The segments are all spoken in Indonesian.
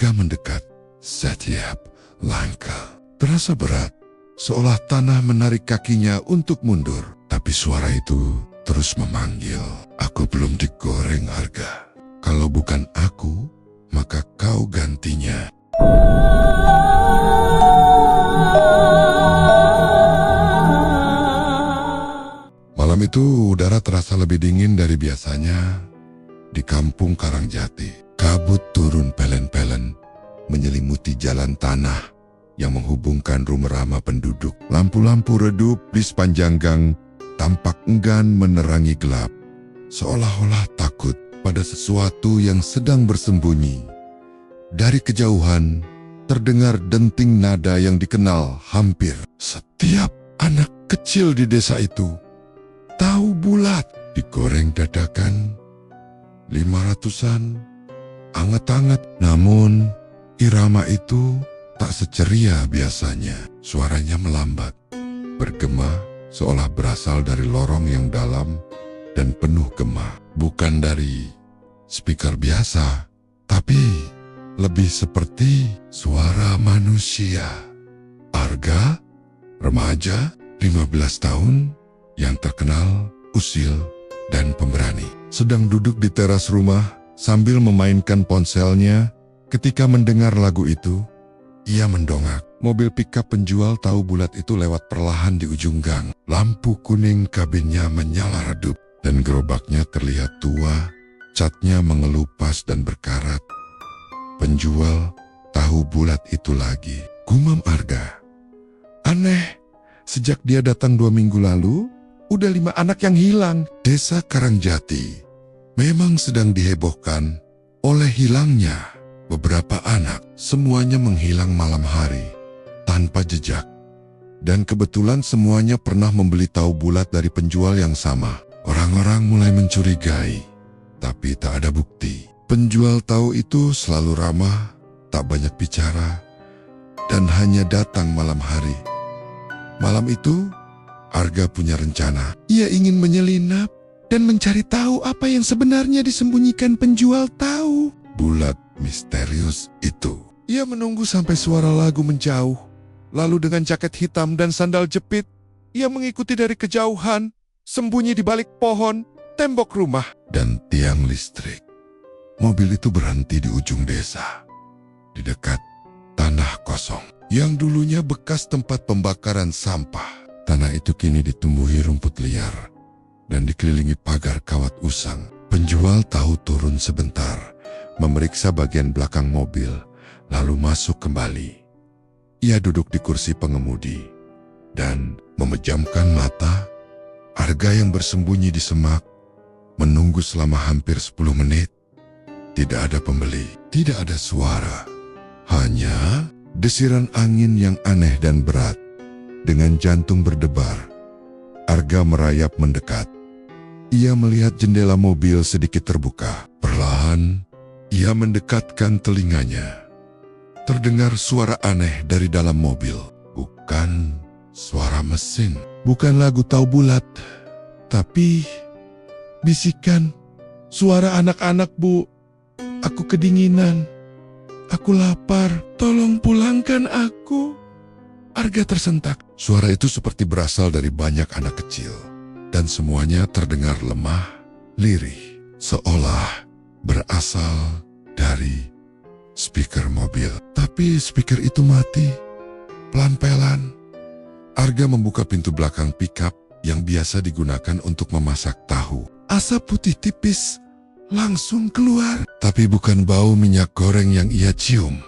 Arga mendekat. Setiap langkah terasa berat, seolah tanah menarik kakinya untuk mundur. Tapi suara itu terus memanggil, "Aku belum digoreng, Arga. Kalau bukan aku, maka kau gantinya." Malam itu udara terasa lebih dingin dari biasanya. Di kampung Karangjati, kabut turun pelen-pelen, menyelimuti jalan tanah yang menghubungkan rumah ramah penduduk. Lampu-lampu redup di sepanjang gang tampak enggan menerangi gelap, seolah-olah takut pada sesuatu yang sedang bersembunyi. Dari kejauhan, terdengar denting nada yang dikenal hampir setiap anak kecil di desa itu. Tahu bulat digoreng dadakan, 500-an, anget-anget. Namun, irama itu tak seceria biasanya. Suaranya melambat, bergema seolah berasal dari lorong yang dalam dan penuh gema. Bukan dari speaker biasa, tapi lebih seperti suara manusia. Arga, remaja 15 tahun, yang terkenal, usil, dan pemberani, sedang duduk di teras rumah sambil memainkan ponselnya. Ketika mendengar lagu itu, ia mendongak. Mobil pickup penjual tahu bulat itu lewat perlahan di ujung gang. Lampu kuning kabinnya menyala redup dan gerobaknya terlihat tua, catnya mengelupas dan berkarat. Penjual tahu bulat itu lagi, gumam Arga. Aneh, sejak dia datang 2 minggu lalu, udah 5 anak yang hilang. Desa Karangjati memang sedang dihebohkan oleh hilangnya beberapa anak. Semuanya menghilang malam hari, tanpa jejak. Dan kebetulan semuanya pernah membeli tahu bulat dari penjual yang sama. Orang-orang mulai mencurigai, tapi tak ada bukti. Penjual tahu itu selalu ramah, tak banyak bicara, dan hanya datang malam hari. Malam itu, Arga punya rencana. Ia ingin menyelinap dan mencari tahu apa yang sebenarnya disembunyikan penjual tahu bulat misterius itu. Ia menunggu sampai suara lagu menjauh. Lalu dengan jaket hitam dan sandal jepit, ia mengikuti dari kejauhan, sembunyi di balik pohon, tembok rumah, dan tiang listrik. Mobil itu berhenti di ujung desa, di dekat tanah kosong yang dulunya bekas tempat pembakaran sampah. Tanah itu kini ditumbuhi rumput liar dan dikelilingi pagar kawat usang. Penjual tahu turun sebentar, memeriksa bagian belakang mobil, lalu masuk kembali. Ia duduk di kursi pengemudi dan memejamkan mata. Arga yang bersembunyi di semak menunggu selama hampir 10 menit. Tidak ada pembeli, tidak ada suara, hanya desiran angin yang aneh dan berat. Dengan jantung berdebar, Arga merayap mendekat. Ia melihat jendela mobil sedikit terbuka. Perlahan, ia mendekatkan telinganya. Terdengar suara aneh dari dalam mobil. Bukan suara mesin, bukan lagu tahu bulat, tapi bisikan. Suara anak-anak, "Bu, aku kedinginan. Aku lapar, tolong pulangkan aku." Arga tersentak. Suara itu seperti berasal dari banyak anak kecil, dan semuanya terdengar lemah, lirih, seolah berasal dari speaker mobil. Tapi speaker itu mati. Pelan-pelan, Arga membuka pintu belakang pickup yang biasa digunakan untuk memasak tahu. Asap putih tipis langsung keluar, tapi bukan bau minyak goreng yang ia cium.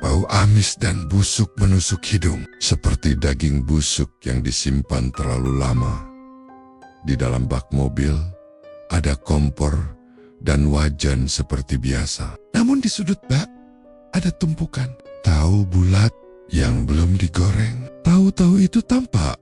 Bau amis dan busuk menusuk hidung, seperti daging busuk yang disimpan terlalu lama. Di dalam bak mobil, ada kompor dan wajan seperti biasa. Namun di sudut bak, ada tumpukan tahu bulat yang belum digoreng. Tahu-tahu itu tampak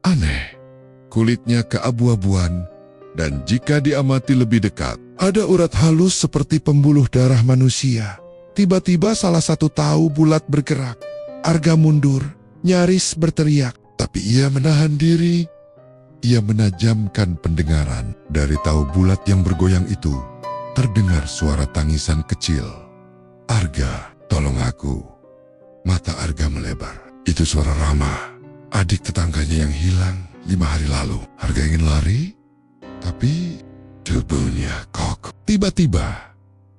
aneh. Kulitnya keabu-abuan, dan jika diamati lebih dekat, ada urat halus seperti pembuluh darah manusia. Tiba-tiba salah satu tahu bulat bergerak. Arga mundur, nyaris berteriak. Tapi ia menahan diri. Ia menajamkan pendengaran. Dari tahu bulat yang bergoyang itu, terdengar suara tangisan kecil. Arga Arga, tolong aku. Mata Arga melebar. Itu suara Rama, adik tetangganya yang hilang 5 hari lalu. Arga ingin lari, tapi tubuhnya kok. Tiba-tiba,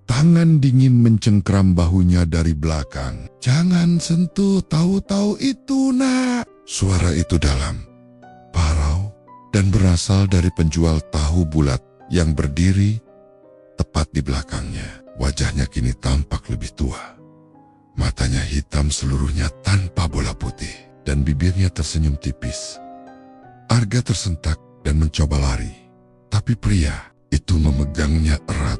tangan dingin mencengkram bahunya dari belakang. Jangan sentuh tahu-tahu itu, nak. Suara itu dalam, parau, dan berasal dari penjual tahu bulat yang berdiri tepat di belakangnya. Wajahnya kini tampak lebih tua. Matanya hitam seluruhnya tanpa bola putih, dan bibirnya tersenyum tipis. Arga tersentak dan mencoba lari, tapi pria itu memegangnya erat.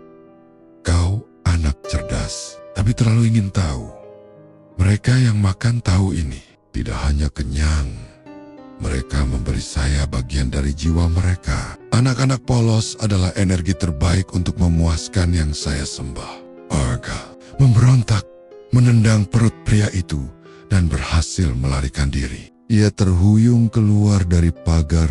Kau anak cerdas, tapi terlalu ingin tahu. Mereka yang makan tahu ini tidak hanya kenyang, mereka memberi saya bagian dari jiwa mereka. Anak-anak polos adalah energi terbaik untuk memuaskan yang saya sembah. Arga memberontak, menendang perut pria itu, dan berhasil melarikan diri. Ia terhuyung keluar dari pagar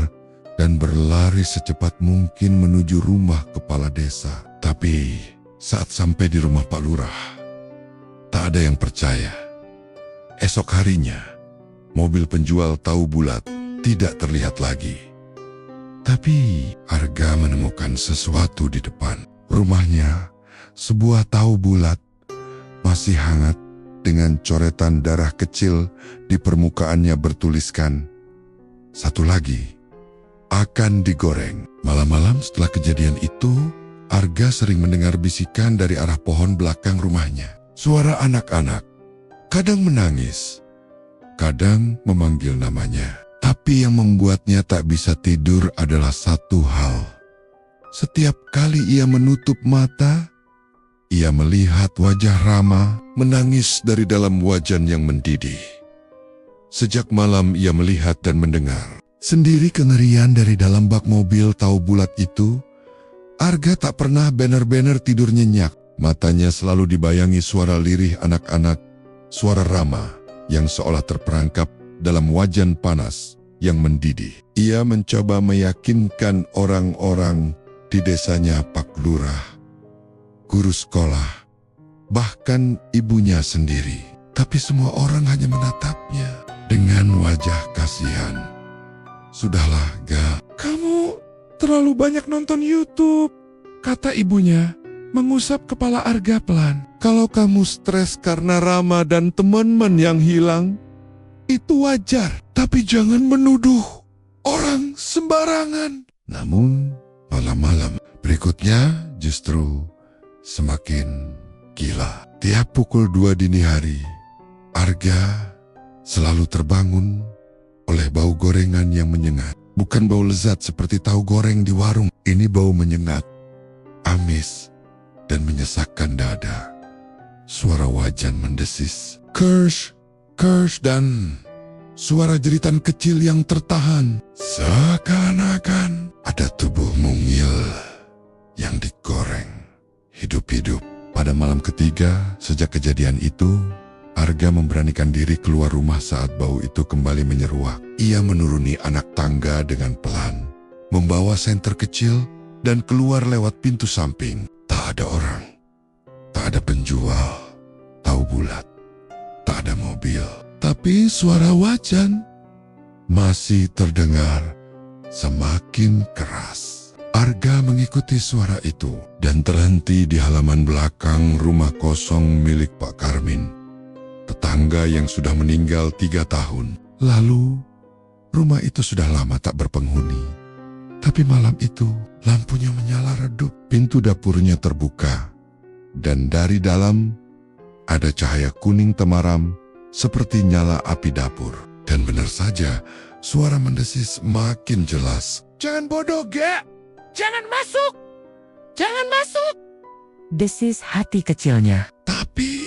dan berlari secepat mungkin menuju rumah kepala desa. Tapi saat sampai di rumah Pak Lurah, tak ada yang percaya. Esok harinya, mobil penjual tahu bulat tidak terlihat lagi. Tapi Arga menemukan sesuatu di depan rumahnya, sebuah tahu bulat masih hangat dengan coretan darah kecil di permukaannya bertuliskan, "Satu lagi akan digoreng." Malam-malam setelah kejadian itu, Arga sering mendengar bisikan dari arah pohon belakang rumahnya. Suara anak-anak, kadang menangis, kadang memanggil namanya. Tapi yang membuatnya tak bisa tidur adalah satu hal. Setiap kali ia menutup mata, ia melihat wajah Rama menangis dari dalam wajan yang mendidih. Sejak malam ia melihat dan mendengar sendiri kengerian dari dalam bak mobil tahu bulat itu. Arga tak pernah benar-benar tidur nyenyak. Matanya selalu dibayangi suara lirih anak-anak, suara Rama yang seolah terperangkap dalam wajan panas yang mendidih. Ia mencoba meyakinkan orang-orang di desanya, Pak Lurah, guru sekolah, bahkan ibunya sendiri. Tapi semua orang hanya menatapnya dengan wajah kasihan. Sudahlah, Ga. Kamu terlalu banyak nonton YouTube, kata ibunya, mengusap kepala Arga pelan. Kalau kamu stres karena Rama dan teman-teman yang hilang, itu wajar. Tapi jangan menuduh orang sembarangan. Namun, malam-malam berikutnya justru semakin gila. Tiap pukul 2 dini hari, Arga selalu terbangun oleh bau gorengan yang menyengat. Bukan bau lezat seperti tahu goreng di warung. Ini bau menyengat, amis, dan menyesakkan dada. Suara wajan mendesis, "Kersh, kersh," dan suara jeritan kecil yang tertahan. Seakan-akan ada tubuh mungil yang digoreng hidup-hidup. Pada malam ketiga sejak kejadian itu, Arga memberanikan diri keluar rumah saat bau itu kembali menyeruak. Ia menuruni anak tangga dengan pelan, membawa senter kecil, dan keluar lewat pintu samping. Tak ada orang, tak ada penjual tahu bulat, tak ada mobil. Tapi suara wajan masih terdengar semakin keras. Arga mengikuti suara itu dan terhenti di halaman belakang rumah kosong milik Pak Karmin, tetangga yang sudah meninggal 3 tahun. Lalu, rumah itu sudah lama tak berpenghuni. Tapi malam itu, lampunya menyala redup. Pintu dapurnya terbuka, dan dari dalam ada cahaya kuning temaram seperti nyala api dapur. Dan benar saja, suara mendesis makin jelas. "Jangan bodoh, Gek! Jangan masuk! Jangan masuk!" Desis hati kecilnya. Tapi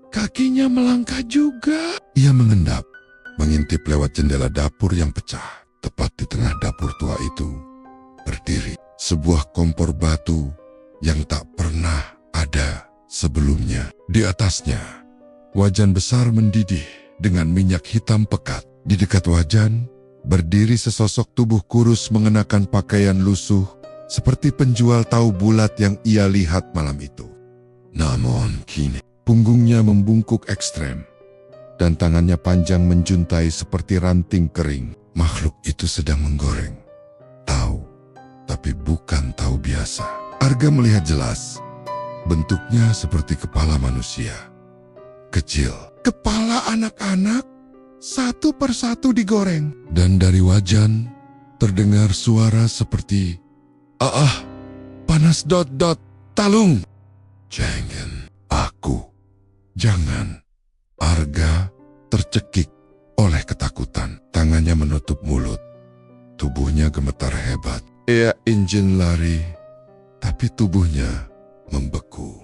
kakinya melangkah juga. Ia mengendap, mengintip lewat jendela dapur yang pecah. Tepat di tengah dapur tua itu, berdiri sebuah kompor batu yang tak pernah ada sebelumnya. Di atasnya, wajan besar mendidih dengan minyak hitam pekat. Di dekat wajan, berdiri sesosok tubuh kurus mengenakan pakaian lusuh, seperti penjual tahu bulat yang ia lihat malam itu. Namun kini, Punggungnya membungkuk ekstrem, dan tangannya panjang menjuntai seperti ranting kering. Makhluk itu sedang menggoreng tahu, tapi bukan tahu biasa. Arga melihat jelas, bentuknya seperti kepala manusia. Kecil, kepala anak-anak, satu persatu digoreng. Dan dari wajan, terdengar suara seperti, panas ... talung. Jangan, jangan. Arga tercekik oleh ketakutan. Tangannya menutup mulut. Tubuhnya gemetar hebat. Ia ingin lari, tapi tubuhnya membeku.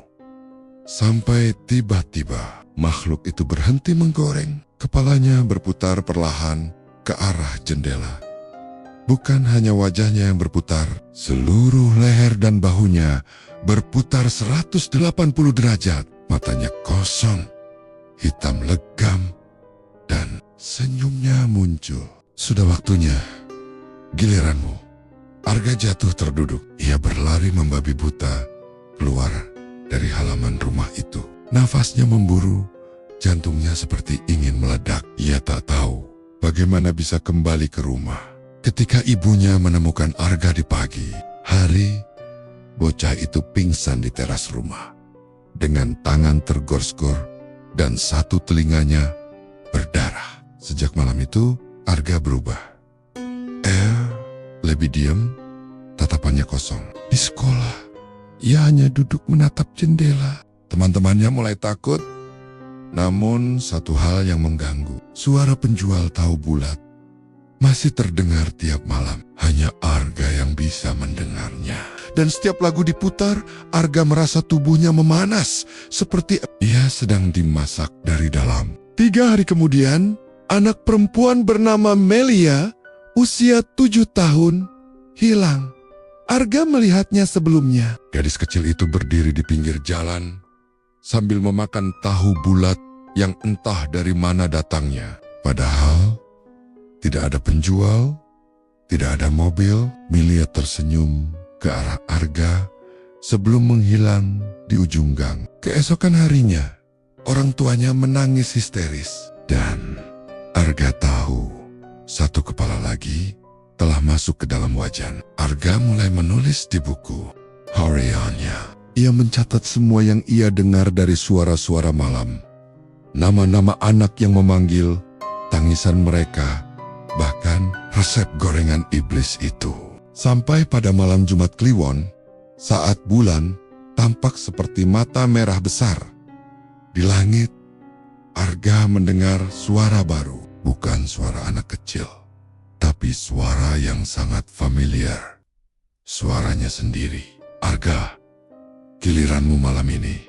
Sampai tiba-tiba makhluk itu berhenti menggoreng. Kepalanya berputar perlahan ke arah jendela. Bukan hanya wajahnya yang berputar, seluruh leher dan bahunya berputar 180 derajat. Matanya kosong, hitam legam, dan senyumnya muncul. Sudah waktunya, giliranmu. Arga jatuh terduduk. Ia berlari membabi buta keluar dari halaman rumah itu. Nafasnya memburu, jantungnya seperti ingin meledak. Ia tak tahu bagaimana bisa kembali ke rumah. Ketika ibunya menemukan Arga di pagi hari, bocah itu pingsan di teras rumah dengan tangan tergor-gor dan satu telinganya berdarah. Sejak malam itu, Arga berubah. Lebih diam, tatapannya kosong. Di sekolah, ia hanya duduk menatap jendela. Teman-temannya mulai takut, namun satu hal yang mengganggu. Suara penjual tahu bulat masih terdengar tiap malam. Hanya Arga yang bisa mendengarnya. Dan setiap lagu diputar, Arga merasa tubuhnya memanas, seperti ia sedang dimasak dari dalam. 3 hari kemudian, anak perempuan bernama Melia, usia 7 tahun, hilang. Arga melihatnya sebelumnya. Gadis kecil itu berdiri di pinggir jalan, sambil memakan tahu bulat yang entah dari mana datangnya. Padahal, tidak ada penjual, tidak ada mobil. Melia tersenyum ke arah Arga sebelum menghilang di ujung gang. Keesokan harinya, orang tuanya menangis histeris. Dan Arga tahu, satu kepala lagi telah masuk ke dalam wajan. Arga mulai menulis di buku hariannya. Ia mencatat semua yang ia dengar dari suara-suara malam. Nama-nama anak yang memanggil, tangisan mereka, bahkan resep gorengan iblis itu. Sampai pada malam Jumat Kliwon, saat bulan tampak seperti mata merah besar. Di langit, Arga mendengar suara baru. Bukan suara anak kecil, tapi suara yang sangat familiar. Suaranya sendiri. Arga, giliranmu malam ini.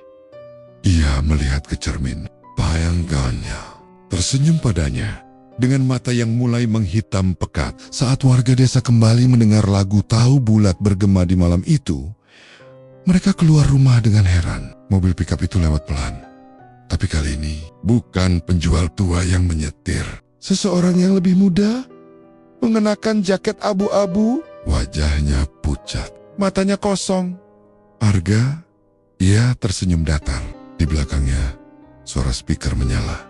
Ia melihat ke cermin. Bayangannya tersenyum padanya dengan mata yang mulai menghitam pekat. Saat warga desa kembali mendengar lagu tahu bulat bergema di malam itu, mereka keluar rumah dengan heran. Mobil pikap itu lewat pelan. Tapi kali ini bukan penjual tua yang menyetir. Seseorang yang lebih muda, mengenakan jaket abu-abu, wajahnya pucat, matanya kosong. Arga, ia tersenyum datar. Di belakangnya, suara speaker menyala.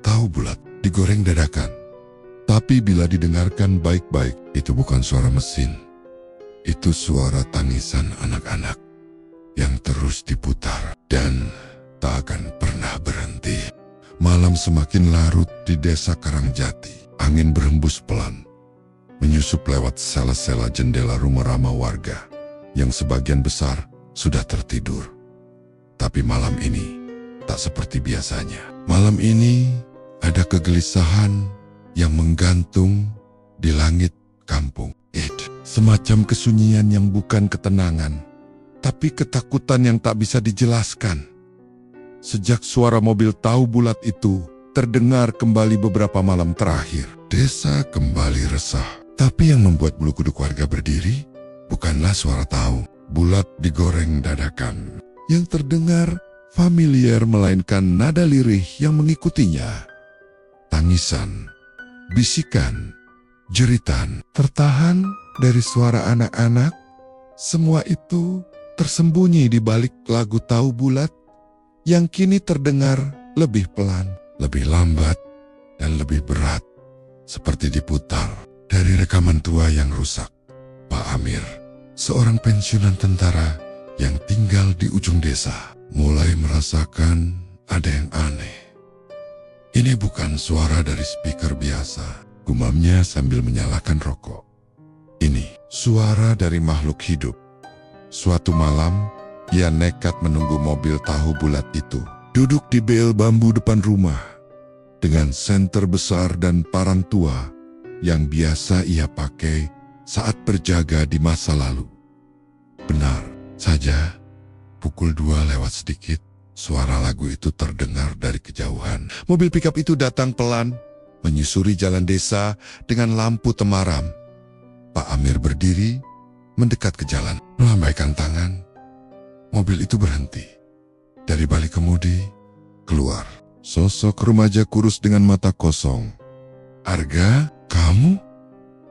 Tahu bulat digoreng dadakan. Tapi bila didengarkan baik-baik, itu bukan suara mesin. Itu suara tangisan anak-anak yang terus diputar dan tak akan pernah berhenti. Malam semakin larut di desa Karangjati. Angin berhembus pelan, menyusup lewat sela-sela jendela rumah ramah warga yang sebagian besar sudah tertidur. Tapi malam ini tak seperti biasanya. Malam ini ada kegelisahan yang menggantung di langit kampung. Semacam kesunyian yang bukan ketenangan, tapi ketakutan yang tak bisa dijelaskan. Sejak suara mobil tahu bulat itu terdengar kembali beberapa malam terakhir, desa kembali resah. Tapi yang membuat bulu kuduk warga berdiri bukanlah suara tahu bulat digoreng dadakan yang terdengar familiar, melainkan nada lirih yang mengikutinya. Tangisan, bisikan, jeritan, tertahan dari suara anak-anak. Semua itu tersembunyi di balik lagu tahu bulat yang kini terdengar lebih pelan, lebih lambat, dan lebih berat, seperti diputar dari rekaman tua yang rusak. Pak Amir, seorang pensiunan tentara yang tinggal di ujung desa, mulai merasakan ada yang aneh. Ini bukan suara dari speaker biasa, gumamnya sambil menyalakan rokok. Ini suara dari makhluk hidup. Suatu malam, ia nekat menunggu mobil tahu bulat itu, duduk di bel bambu depan rumah, dengan senter besar dan parang tua yang biasa ia pakai saat berjaga di masa lalu. Benar saja, pukul 2 lewat sedikit, suara lagu itu terdengar dari kejauhan. Mobil pikap itu datang pelan, menyusuri jalan desa dengan lampu temaram. Pak Amir berdiri, mendekat ke jalan, melambaikan tangan. Mobil itu berhenti. Dari balik kemudi, keluar sosok remaja kurus dengan mata kosong. "Arga, kamu?"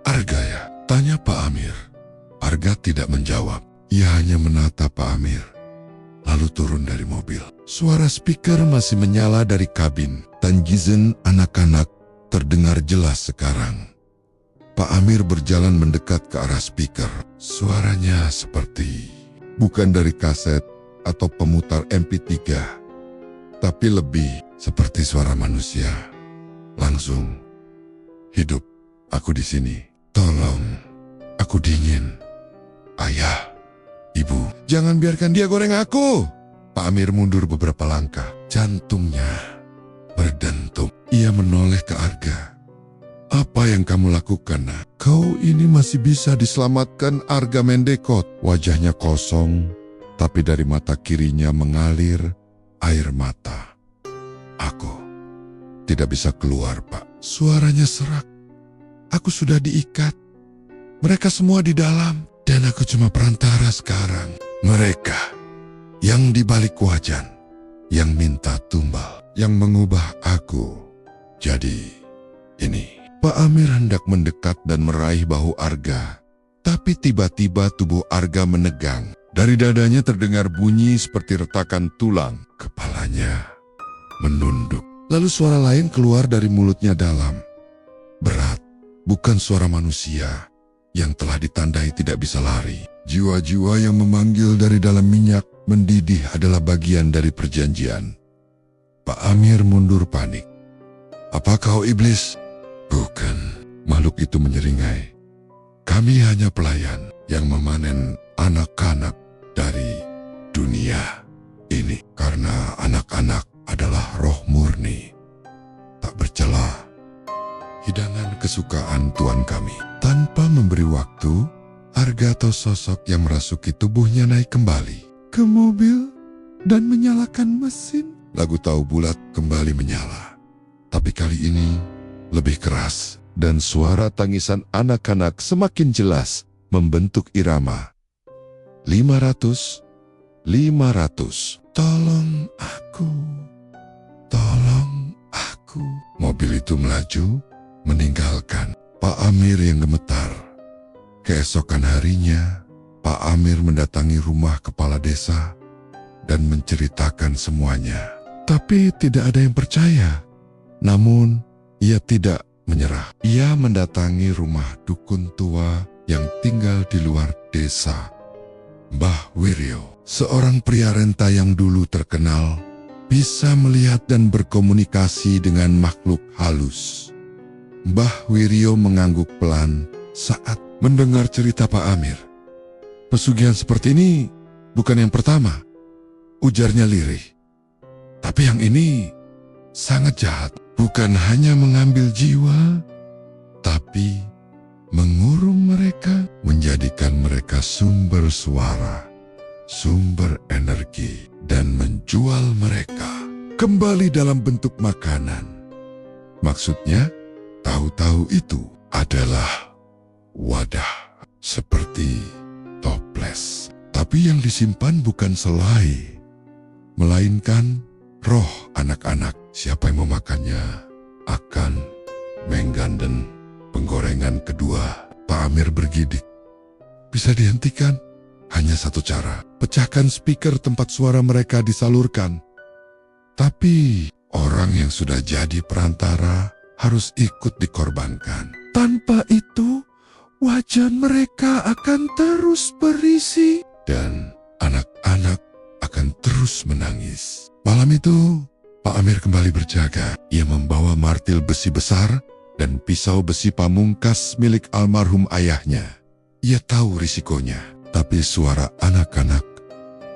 "Arga ya?" tanya Pak Amir. Arga tidak menjawab. Ia hanya menatap Pak Amir, lalu turun dari mobil. Suara speaker masih menyala dari kabin. Tangizen anak-anak terdengar jelas sekarang. Pak Amir berjalan mendekat ke arah speaker. Suaranya seperti bukan dari kaset atau pemutar MP3, tapi lebih seperti suara manusia. Langsung, "Hidup, aku di sini. Tolong, aku dingin. Ayah, ibu, jangan biarkan dia goreng aku." Pak Amir mundur beberapa langkah. Jantungnya berdentum. Ia menoleh ke Arga. "Apa yang kamu lakukan, nak? Kau ini masih bisa diselamatkan." Arga mendekot. Wajahnya kosong, tapi dari mata kirinya mengalir air mata. "Aku tidak bisa keluar, Pak." Suaranya serak. "Aku sudah diikat. Mereka semua di dalam. Dan aku cuma perantara sekarang. Mereka yang di balik wajan, yang minta tumbal, yang mengubah aku. Jadi, ini." Pak Amir hendak mendekat dan meraih bahu Arga. Tapi tiba-tiba tubuh Arga menegang. Dari dadanya terdengar bunyi seperti retakan tulang. Kepalanya menunduk. Lalu suara lain keluar dari mulutnya dalam. Berat, bukan suara manusia yang telah ditandai tidak bisa lari. Jiwa-jiwa yang memanggil dari dalam minyak mendidih adalah bagian dari perjanjian. Pak Amir mundur panik. "Apa kau iblis?" "Bukan," makhluk itu menyeringai. "Kami hanya pelayan yang memanen anak-anak dari dunia ini. Karena anak-anak adalah roh murni, tak bercela, hidangan kesukaan Tuhan kami." Tanpa memberi waktu, Arga atau sosok yang merasuki tubuhnya naik kembali ke mobil dan menyalakan mesin. Lagu tahu bulat kembali menyala. Tapi kali ini lebih keras, dan suara tangisan anak-anak semakin jelas membentuk irama. 500, 500. "Tolong aku, tolong aku." Mobil itu melaju, meninggalkan Pak Amir yang gemetar. Keesokan harinya, Pak Amir mendatangi rumah kepala desa dan menceritakan semuanya. Tapi tidak ada yang percaya. Namun, ia tidak menyerah. Ia mendatangi rumah dukun tua yang tinggal di luar desa. Mbah Wiryo, seorang pria renta yang dulu terkenal, bisa melihat dan berkomunikasi dengan makhluk halus. Mbah Wiryo mengangguk pelan saat mendengar cerita Pak Amir. "Pesugihan seperti ini bukan yang pertama," ujarnya lirih. "Tapi yang ini sangat jahat. Bukan hanya mengambil jiwa, tapi mengurung mereka, menjadikan mereka sumber suara, sumber energi, dan menjual mereka kembali dalam bentuk makanan. Maksudnya, tahu-tahu itu adalah wadah seperti toples. Tapi yang disimpan bukan selai, melainkan roh anak-anak. Siapa yang memakannya akan mengganden." Penggorengan kedua, Pak Amir bergidik. "Bisa dihentikan? Hanya satu cara. Pecahkan speaker tempat suara mereka disalurkan. Tapi orang yang sudah jadi perantara harus ikut dikorbankan. Tanpa itu, wajan mereka akan terus berisi dan anak-anak akan terus menangis. Malam itu, Pak Amir kembali berjaga. Ia membawa martil besi besar dan pisau besi pamungkas milik almarhum ayahnya. Ia tahu risikonya, tapi suara anak-anak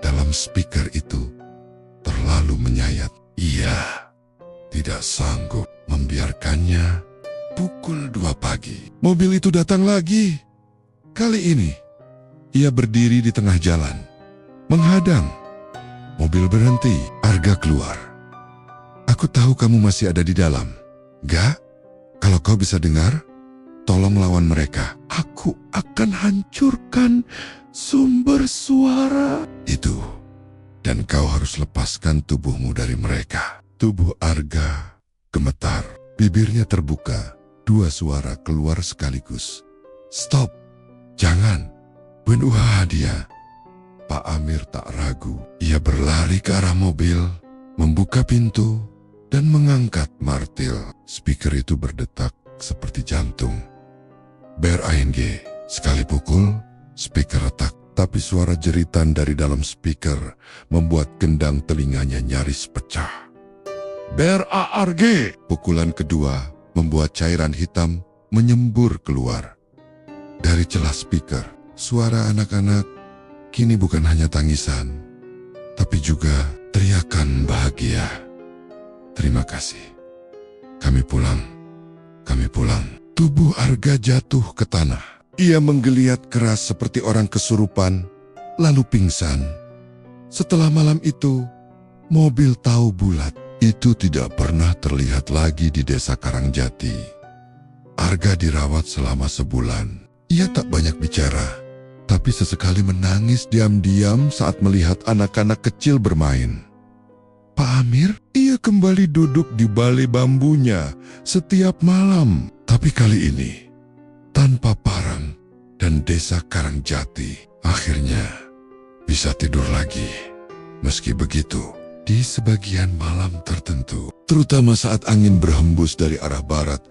dalam speaker itu terlalu menyayat. Ia tidak sanggup membiarkannya. Pukul 2 pagi, mobil itu datang lagi. Kali ini, ia berdiri di tengah jalan, menghadang. Mobil berhenti, Arga keluar. Aku tahu kamu masih ada di dalam. Gak? Kalau kau bisa dengar, tolong lawan mereka. Aku akan hancurkan sumber suara itu. Dan kau harus lepaskan tubuhmu dari mereka. Tubuh Arga gemetar. Bibirnya terbuka. 2 suara keluar sekaligus. Stop! Jangan! Benuha dia. Pak Amir tak ragu. Ia berlari ke arah mobil, membuka pintu, dan mengangkat martil. Speaker itu berdetak seperti jantung. BRING, sekali pukul, speaker retak. Tapi suara jeritan dari dalam speaker membuat gendang telinganya nyaris pecah. BRARG, pukulan kedua membuat cairan hitam menyembur keluar. Dari celah speaker, suara anak-anak kini bukan hanya tangisan, tapi juga teriakan bahagia. Terima kasih. Kami pulang. Kami pulang. Tubuh Arga jatuh ke tanah. Ia menggeliat keras seperti orang kesurupan, lalu pingsan. Setelah malam itu, mobil tahu bulat itu tidak pernah terlihat lagi di desa Karangjati. Arga dirawat selama sebulan. Ia tak banyak bicara, tapi sesekali menangis diam-diam saat melihat anak-anak kecil bermain. Pak Amir, ia kembali duduk di balai bambunya setiap malam. Tapi kali ini, tanpa parang dan desa Karangjati, akhirnya bisa tidur lagi. Meski begitu, di sebagian malam tertentu, terutama saat angin berhembus dari arah barat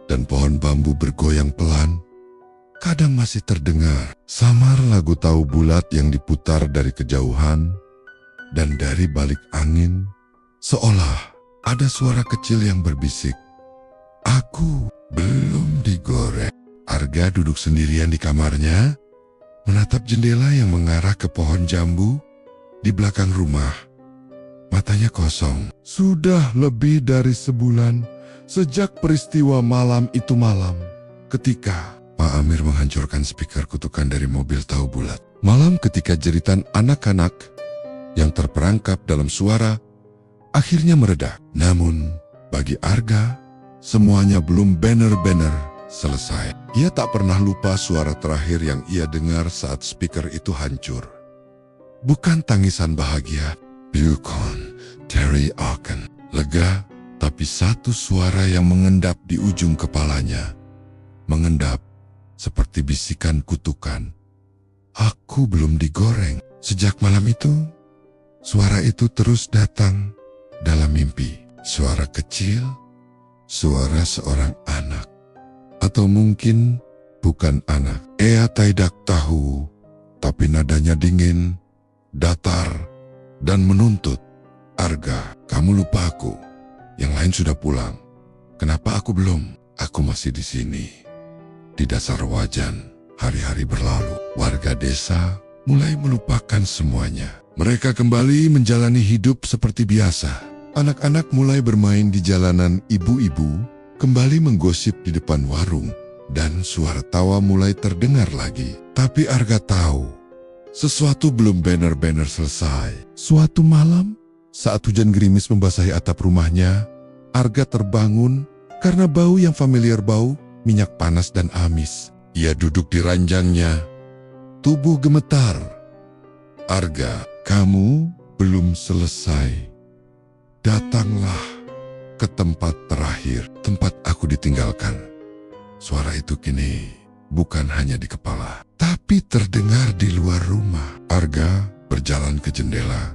dan pohon bambu bergoyang pelan, kadang masih terdengar samar lagu tahu bulat yang diputar dari kejauhan, dan dari balik angin, seolah ada suara kecil yang berbisik, "Aku belum digoreng." Arga duduk sendirian di kamarnya, menatap jendela yang mengarah ke pohon jambu di belakang rumah. Matanya kosong. Sudah lebih dari sebulan sejak peristiwa malam itu malam, ketika Pak Amir menghancurkan speaker kutukan dari mobil tahu bulat. Malam ketika jeritan anak-anak yang terperangkap dalam suara akhirnya meredak. Namun, bagi Arga, semuanya belum benar-benar selesai. Ia tak pernah lupa suara terakhir yang ia dengar saat speaker itu hancur. Bukan tangisan bahagia, bukan teriakan lega, tapi satu suara yang mengendap di ujung kepalanya. Mengendap seperti bisikan kutukan. Aku belum digoreng. Sejak malam itu, suara itu terus datang dalam mimpi. Suara kecil, suara seorang anak. Atau mungkin bukan anak. Ia tidak tahu, tapi nadanya dingin, datar, dan menuntut. Arga, kamu lupa aku. Yang lain sudah pulang. Kenapa aku belum? Aku masih di sini. Di dasar wajan, hari-hari berlalu. Warga desa mulai melupakan semuanya. Mereka kembali menjalani hidup seperti biasa. Anak-anak mulai bermain di jalanan, ibu-ibu kembali menggosip di depan warung, dan suara tawa mulai terdengar lagi. Tapi Arga tahu, sesuatu belum benar-benar selesai. Suatu malam, saat hujan gerimis membasahi atap rumahnya, Arga terbangun karena bau yang familiar, bau minyak panas dan amis. Ia duduk di ranjangnya, tubuh gemetar. Arga, kamu belum selesai. Datanglah ke tempat terakhir, tempat aku ditinggalkan. Suara itu kini bukan hanya di kepala, tapi terdengar di luar rumah. Arga berjalan ke jendela,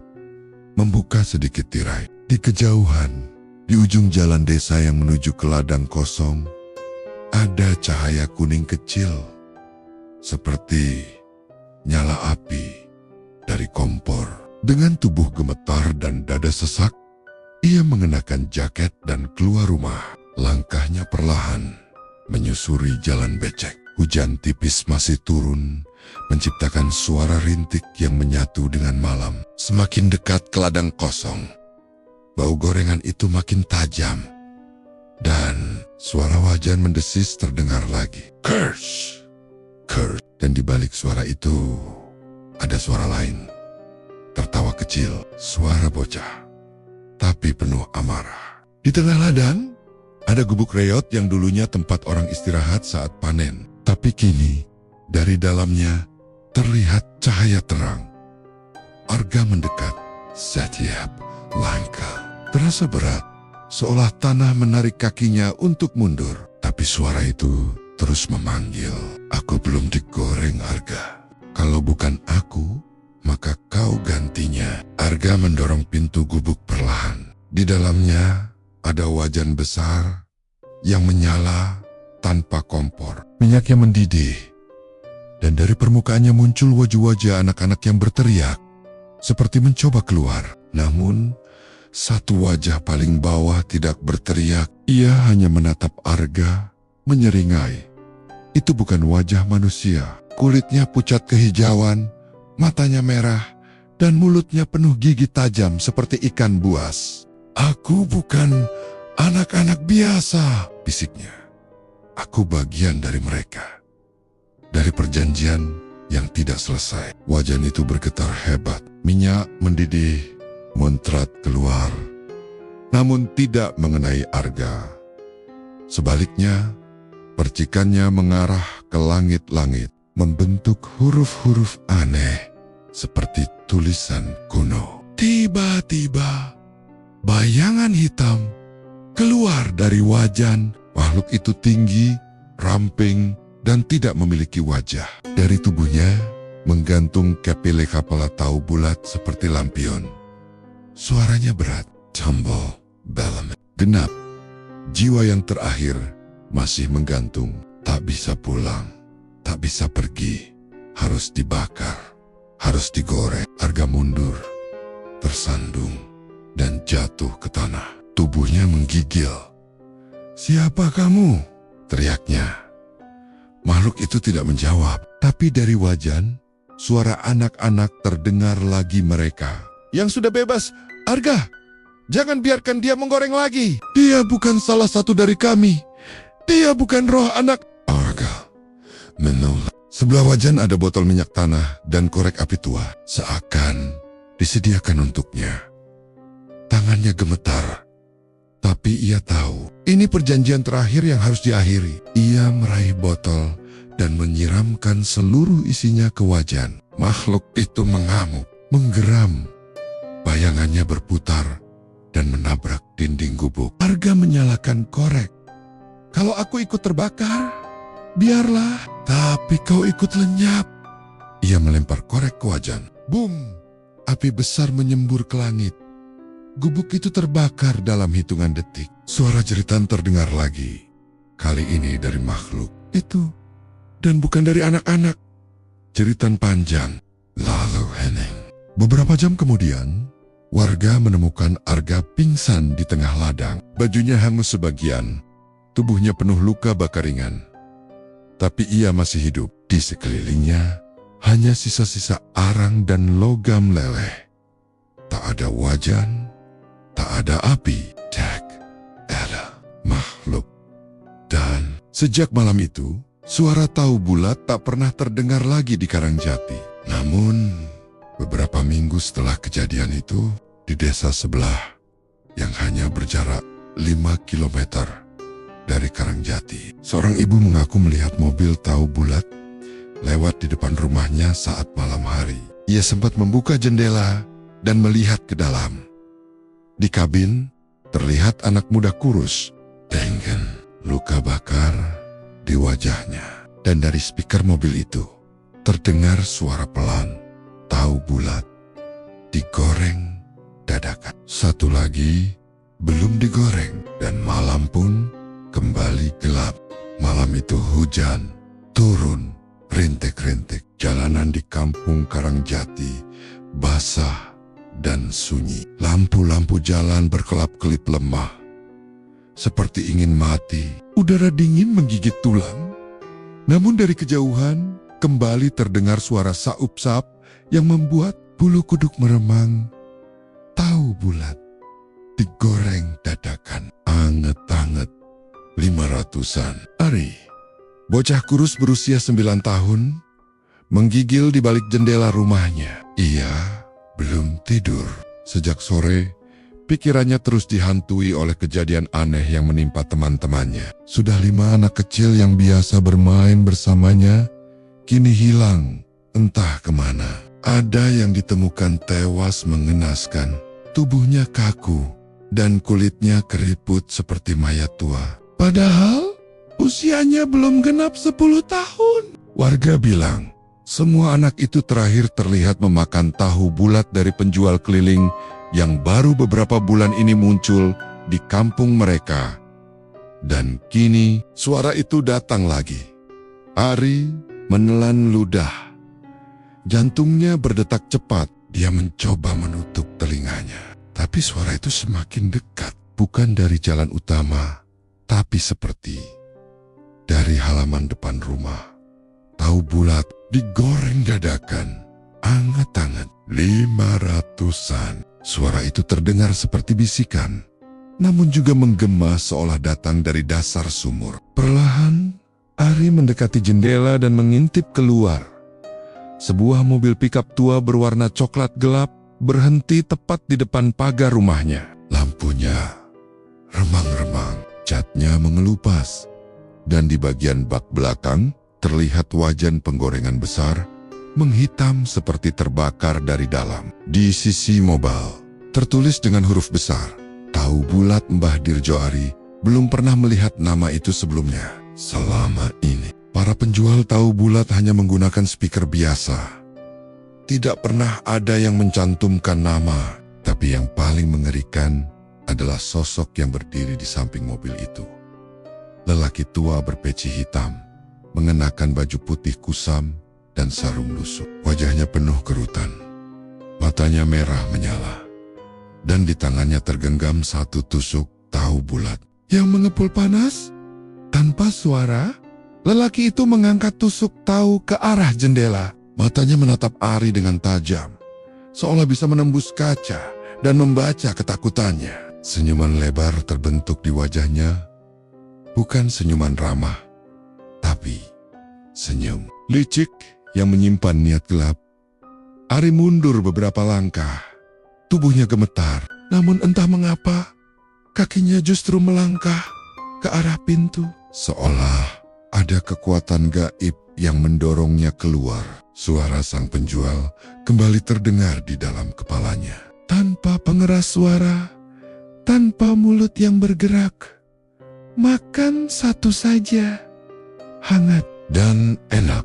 membuka sedikit tirai. Di kejauhan, di ujung jalan desa yang menuju ke ladang kosong, ada cahaya kuning kecil, seperti nyala api dari kompor. Dengan tubuh gemetar dan dada sesak, ia mengenakan jaket dan keluar rumah. Langkahnya perlahan, menyusuri jalan becek. Hujan tipis masih turun, menciptakan suara rintik yang menyatu dengan malam. Semakin dekat ke ladang kosong, bau gorengan itu makin tajam, dan suara wajan mendesis terdengar lagi. Curse! Curse! Dan di balik suara itu, ada suara lain. Tertawa kecil, suara bocah, tapi penuh amarah. Di tengah ladang, ada gubuk reot yang dulunya tempat orang istirahat saat panen. Tapi kini, dari dalamnya, terlihat cahaya terang. Arga mendekat, setiap langkah terasa berat, seolah tanah menarik kakinya untuk mundur. Tapi suara itu terus memanggil, "Aku belum digoreng, Arga. Kalau bukan aku, maka kau gantinya." Arga mendorong pintu gubuk perlahan. Di dalamnya ada wajan besar yang menyala tanpa kompor. Minyaknya mendidih, dan dari permukaannya muncul wajah-wajah anak-anak yang berteriak, seperti mencoba keluar. Namun, satu wajah paling bawah tidak berteriak. Ia hanya menatap Arga, menyeringai. Itu bukan wajah manusia. Kulitnya pucat kehijauan, matanya merah, dan mulutnya penuh gigi tajam seperti ikan buas. "Aku bukan anak-anak biasa," bisiknya. "Aku bagian dari mereka. Dari perjanjian yang tidak selesai." Wajan itu bergetar hebat. Minyak mendidih, muncrat keluar, namun tidak mengenai Arga. Sebaliknya, percikannya mengarah ke langit-langit, membentuk huruf-huruf aneh, seperti tulisan kuno. Tiba-tiba, bayangan hitam keluar dari wajan. Makhluk itu tinggi, ramping, dan tidak memiliki wajah. Dari tubuhnya menggantung kepele kepala tahu bulat seperti lampion. Suaranya berat, tumble, bellamy, genap. Jiwa yang terakhir masih menggantung, tak bisa pulang, tak bisa pergi, harus dibakar, harus digoreng. Arga mundur, tersandung, dan jatuh ke tanah. Tubuhnya menggigil. "Siapa kamu?" teriaknya. Makhluk itu tidak menjawab, tapi dari wajan, suara anak-anak terdengar lagi mereka. "Yang sudah bebas, Arga! Jangan biarkan dia menggoreng lagi. Dia bukan salah satu dari kami. Dia bukan roh anak." Arga menolak. Sebelah wajan ada botol minyak tanah dan korek api tua, seakan disediakan untuknya. Tangannya gemetar, tapi ia tahu ini perjanjian terakhir yang harus diakhiri. Ia meraih botol dan menyiramkan seluruh isinya ke wajan. Makhluk itu mengamuk, menggeram. Bayangannya berputar dan menabrak dinding gubuk. Arga menyalakan korek. "Kalau aku ikut terbakar, biarlah. Tapi kau ikut lenyap." Ia melempar korek ke wajan. Boom! Api besar menyembur ke langit. Gubuk itu terbakar dalam hitungan detik. Suara jeritan terdengar lagi. Kali ini dari makhluk itu, dan bukan dari anak-anak. Jeritan panjang, lalu hening. Beberapa jam kemudian, warga menemukan Arga pingsan di tengah ladang. Bajunya hangus sebagian, tubuhnya penuh luka bakar ringan. Tapi ia masih hidup. Di sekelilingnya, hanya sisa-sisa arang dan logam leleh. Tak ada wajan, tak ada api, tak ada makhluk. Dan sejak malam itu, suara tahu bulat tak pernah terdengar lagi di Karangjati. Namun, beberapa minggu setelah kejadian itu, di desa sebelah yang hanya berjarak 5 kilometer dari Karangjati, seorang ibu mengaku melihat mobil tahu bulat lewat di depan rumahnya saat malam hari. Ia sempat membuka jendela dan melihat ke dalam. Di kabin, terlihat anak muda kurus dengan luka bakar di wajahnya. Dan dari speaker mobil itu, terdengar suara pelan, tahu bulat, digoreng dadakan. Satu lagi belum digoreng dan malam pun kembali gelap. Malam itu hujan turun rintik-rintik. Jalanan di kampung Karangjati basah dan sunyi. Lampu-lampu jalan berkelap-kelip lemah, seperti ingin mati. Udara dingin menggigit tulang. Namun dari kejauhan kembali terdengar suara saup-saup yang membuat bulu kuduk meremang. Tahu bulat digoreng dadakan, anget-anget. 500-an. Ari, bocah kurus berusia 9 tahun, menggigil di balik jendela rumahnya. Ia belum tidur. Sejak sore, pikirannya terus dihantui oleh kejadian aneh yang menimpa teman-temannya. Sudah 5 anak kecil yang biasa bermain bersamanya, kini hilang entah kemana. Ada yang ditemukan tewas mengenaskan. Tubuhnya kaku dan kulitnya keriput seperti mayat tua. Padahal usianya belum genap 10 tahun. Warga bilang, semua anak itu terakhir terlihat memakan tahu bulat dari penjual keliling yang baru beberapa bulan ini muncul di kampung mereka. Dan kini suara itu datang lagi. Ari menelan ludah. Jantungnya berdetak cepat. Dia mencoba menutup telinganya. Tapi suara itu semakin dekat. Bukan dari jalan utama, tapi seperti dari halaman depan rumah. Tahu bulat digoreng dadakan, anget-anget. 500-an. Suara itu terdengar seperti bisikan, namun juga menggema seolah datang dari dasar sumur. Perlahan, Ari mendekati jendela dan mengintip keluar. Sebuah mobil pikap tua berwarna coklat gelap berhenti tepat di depan pagar rumahnya. Lampunya remang-remang, catnya mengelupas, dan di bagian bak belakang terlihat wajan penggorengan besar menghitam seperti terbakar dari dalam. Di sisi mobil tertulis dengan huruf besar, "Tahu bulat Mbah Dirjo Ari." Belum pernah melihat nama itu sebelumnya. Selama ini para penjual tahu bulat hanya menggunakan speaker biasa. Tidak pernah ada yang mencantumkan nama. Tapi yang paling mengerikan adalah sosok yang berdiri di samping mobil itu. Lelaki tua berpeci hitam, mengenakan baju putih kusam dan sarung lusuk. Wajahnya penuh kerutan, matanya merah menyala, dan di tangannya tergenggam satu tusuk tahu bulat yang mengepul panas. Tanpa suara, lelaki itu mengangkat tusuk tahu ke arah jendela. Matanya menatap Ari dengan tajam, seolah bisa menembus kaca dan membaca ketakutannya. Senyuman lebar terbentuk di wajahnya, bukan senyuman ramah, tapi senyum licik yang menyimpan niat gelap. Ari mundur beberapa langkah, tubuhnya gemetar, namun entah mengapa, kakinya justru melangkah ke arah pintu. Seolah ada kekuatan gaib yang mendorongnya keluar. Suara sang penjual kembali terdengar di dalam kepalanya. Tanpa pengeras suara, tanpa mulut yang bergerak. Makan satu saja, hangat dan enak.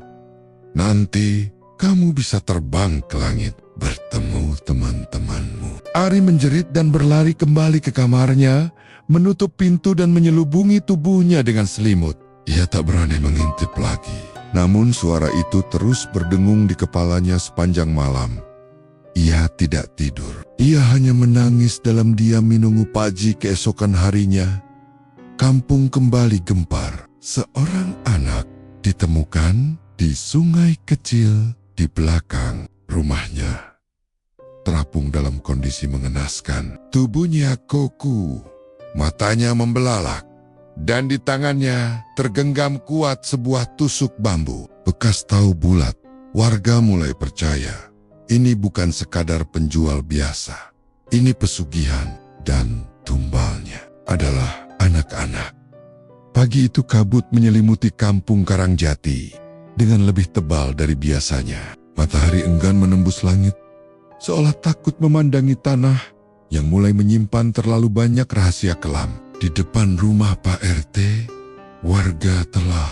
Nanti kamu bisa terbang ke langit, bertemu teman-temanmu. Ari menjerit dan berlari kembali ke kamarnya, menutup pintu dan menyelubungi tubuhnya dengan selimut. Ia tak berani mengintip lagi. Namun suara itu terus berdengung di kepalanya sepanjang malam. Ia tidak tidur. Ia hanya menangis dalam diam menunggu pagi keesokan harinya. Kampung kembali gempar. Seorang anak ditemukan di sungai kecil di belakang rumahnya. Terapung dalam kondisi mengenaskan. Tubuhnya kaku, matanya membelalak, dan di tangannya tergenggam kuat sebuah tusuk bambu. Bekas tahu bulat, warga mulai percaya ini bukan sekadar penjual biasa. Ini pesugihan, dan tumbalnya adalah anak-anak. Pagi itu kabut menyelimuti kampung Karangjati dengan lebih tebal dari biasanya. Matahari enggan menembus langit, seolah takut memandangi tanah yang mulai menyimpan terlalu banyak rahasia kelam. Di depan rumah Pak RT, warga telah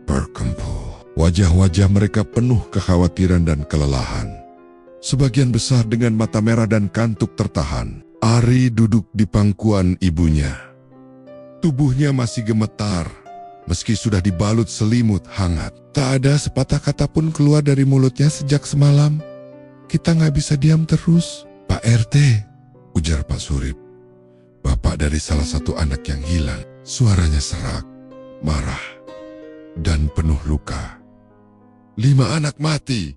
berkumpul. Wajah-wajah mereka penuh kekhawatiran dan kelelahan. sebagian besar dengan mata merah dan kantuk tertahan. Ari duduk di pangkuan ibunya. Tubuhnya masih gemetar, meski sudah dibalut selimut hangat. Tak ada sepatah kata pun keluar dari mulutnya sejak semalam. Kita nggak bisa diam terus. Pak RT, ujar Pak Surip, bapak dari salah satu anak yang hilang. Suaranya serak, marah, dan penuh luka. 5 anak mati.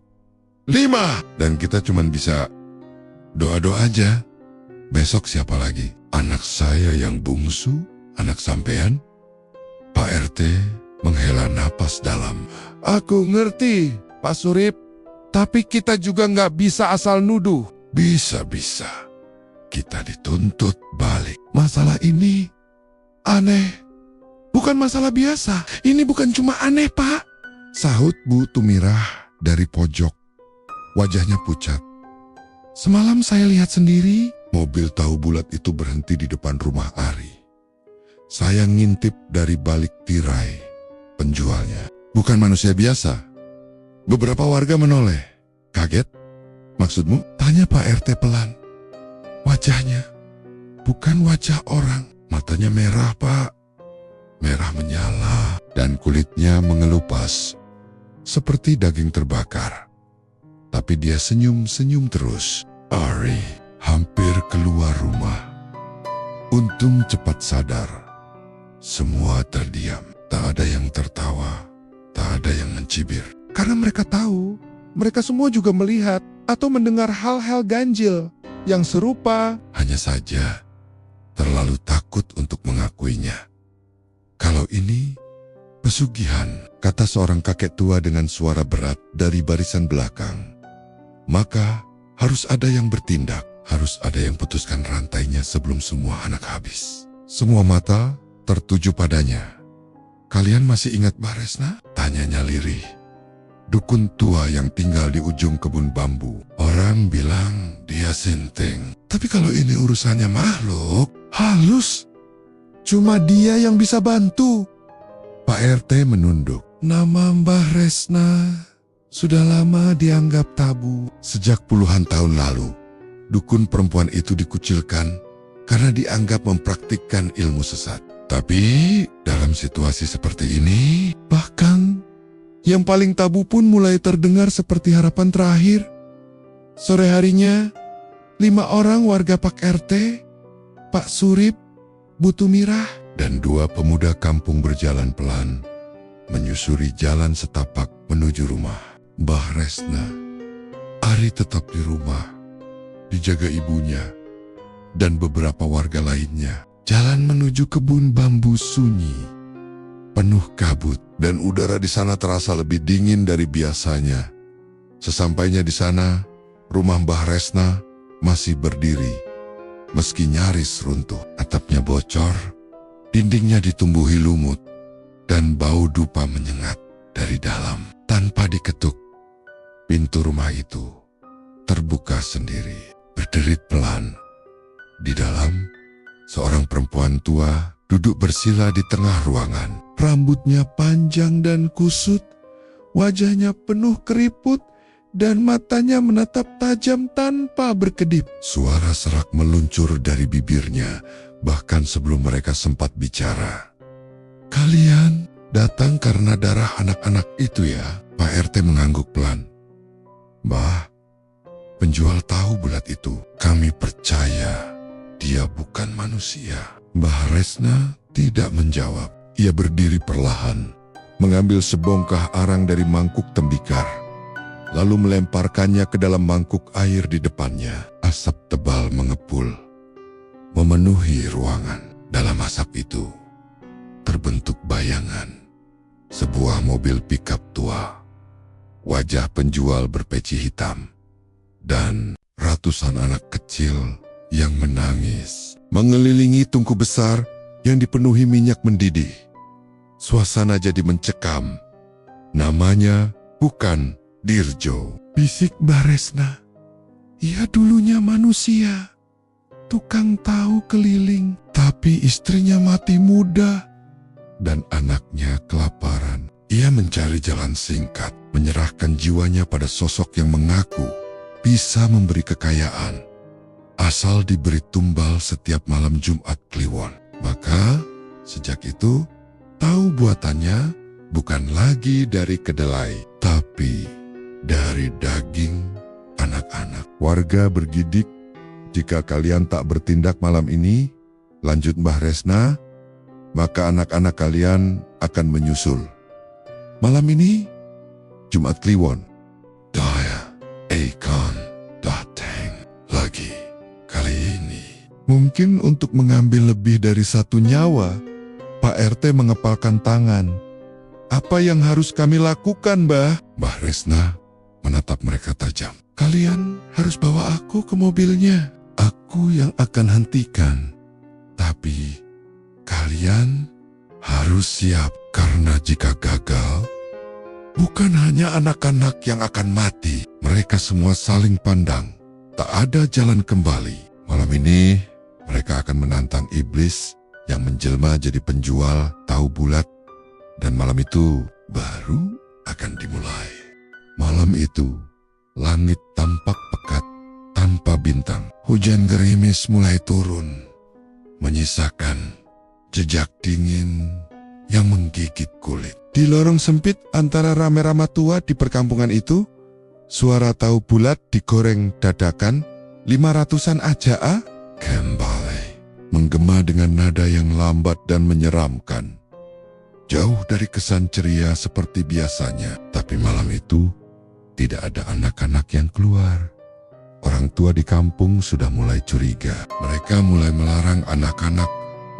5! Dan kita cuma bisa doa-doa aja. Besok siapa lagi? Anak saya yang bungsu? Anak sampean? Pak RT menghela napas dalam. Aku ngerti, Pak Surip. Tapi kita juga nggak bisa asal nuduh. Bisa-bisa. Kita dituntut balik. Masalah ini aneh. Bukan masalah biasa. Ini bukan cuma aneh, Pak. Sahut Bu Tumirah dari pojok. Wajahnya pucat. Semalam saya lihat sendiri, mobil tahu bulat itu berhenti di depan rumah Ari. Saya ngintip dari balik tirai penjualnya. Bukan manusia biasa. Beberapa warga menoleh. Kaget? Maksudmu? Tanya Pak RT pelan. Wajahnya bukan wajah orang. Matanya merah, Pak. Merah menyala dan kulitnya mengelupas seperti daging terbakar. Tapi dia senyum-senyum terus. Ari hampir keluar rumah. Untung cepat sadar. Semua terdiam. Tak ada yang tertawa. Tak ada yang mencibir. Karena mereka tahu, mereka semua juga melihat atau mendengar hal-hal ganjil yang serupa. Hanya saja, terlalu takut untuk mengakuinya. Kalau ini pesugihan, kata seorang kakek tua dengan suara berat dari barisan belakang. Maka harus ada yang bertindak, harus ada yang putuskan rantainya sebelum semua anak habis. Semua mata tertuju padanya. Kalian masih ingat Mbah Resna? Tanyanya lirih. Dukun tua yang tinggal di ujung kebun bambu. Orang bilang dia sinting. Tapi kalau ini urusannya makhluk halus, cuma dia yang bisa bantu. Pak RT menunduk. Nama Mbah Resna sudah lama dianggap tabu. Sejak puluhan tahun lalu, dukun perempuan itu dikucilkan karena dianggap mempraktikkan ilmu sesat. Tapi dalam situasi seperti ini, bahkan yang paling tabu pun mulai terdengar seperti harapan terakhir. Sore harinya, 5 orang warga Pak RT, Pak Surip, Bu Tumirah, dan 2 pemuda kampung berjalan pelan, menyusuri jalan setapak menuju rumah Mbah Resna. Ari tetap di rumah, dijaga ibunya, dan beberapa warga lainnya. Jalan menuju kebun bambu sunyi, penuh kabut, dan udara di sana terasa lebih dingin dari biasanya. Sesampainya di sana, rumah Mbah Resna masih berdiri. Meski nyaris runtuh, atapnya bocor, dindingnya ditumbuhi lumut, dan bau dupa menyengat dari dalam. Tanpa diketuk, pintu rumah itu terbuka sendiri, berderit pelan. Di dalam, seorang perempuan tua duduk bersila di tengah ruangan. Rambutnya panjang dan kusut, wajahnya penuh keriput, dan matanya menatap tajam tanpa berkedip. Suara serak meluncur dari bibirnya, bahkan sebelum mereka sempat bicara. Kalian datang karena darah anak-anak itu ya? Pak RT mengangguk pelan. Mbah, penjual tahu bulat itu, kami percaya dia bukan manusia. Mbah Resna tidak menjawab. Ia berdiri perlahan, mengambil sebongkah arang dari mangkuk tembikar, lalu melemparkannya ke dalam mangkuk air di depannya. Asap tebal mengepul, memenuhi ruangan. Dalam asap itu, terbentuk bayangan. Sebuah mobil pickup tua, wajah penjual berpeci hitam, dan ratusan anak kecil yang menangis mengelilingi tungku besar yang dipenuhi minyak mendidih. Suasana jadi mencekam. Namanya bukan Dirjo, bisik Mbah Resna. Ia dulunya manusia, tukang tahu keliling, tapi istrinya mati muda dan anaknya kelaparan. Ia mencari jalan singkat, menyerahkan jiwanya pada sosok yang mengaku bisa memberi kekayaan, asal diberi tumbal setiap malam Jumat Kliwon. Maka, sejak itu, tahu buatannya bukan lagi dari kedelai, tapi dari daging anak-anak. Warga bergidik, jika kalian tak bertindak malam ini, lanjut Mbah Resna, maka anak-anak kalian akan menyusul. Malam ini, Jumat Kliwon, daya akan datang lagi. Kali ini, mungkin untuk mengambil lebih dari satu nyawa, Pak RT mengepalkan tangan. Apa yang harus kami lakukan, Mbah? Mbah Resna menatap mereka tajam. Kalian harus bawa aku ke mobilnya. Aku yang akan hentikan. Tapi kalian harus siap, karena jika gagal, bukan hanya anak-anak yang akan mati. Mereka semua saling pandang. Tak ada jalan kembali. Malam ini, mereka akan menantang iblis yang menjelma jadi penjual tahu bulat. Dan malam itu baru akan dimulai. Malam itu, langit tampak pekat tanpa bintang. Hujan gerimis mulai turun, menyisakan jejak dingin yang menggigit kulit. Di lorong sempit antara rame-rama tua di perkampungan itu, suara tahu bulat digoreng dadakan, 500-an aja kembali menggema dengan nada yang lambat dan menyeramkan. Jauh dari kesan ceria seperti biasanya, tapi malam itu tidak ada anak-anak yang keluar. Orang tua di kampung sudah mulai curiga. Mereka mulai melarang anak-anak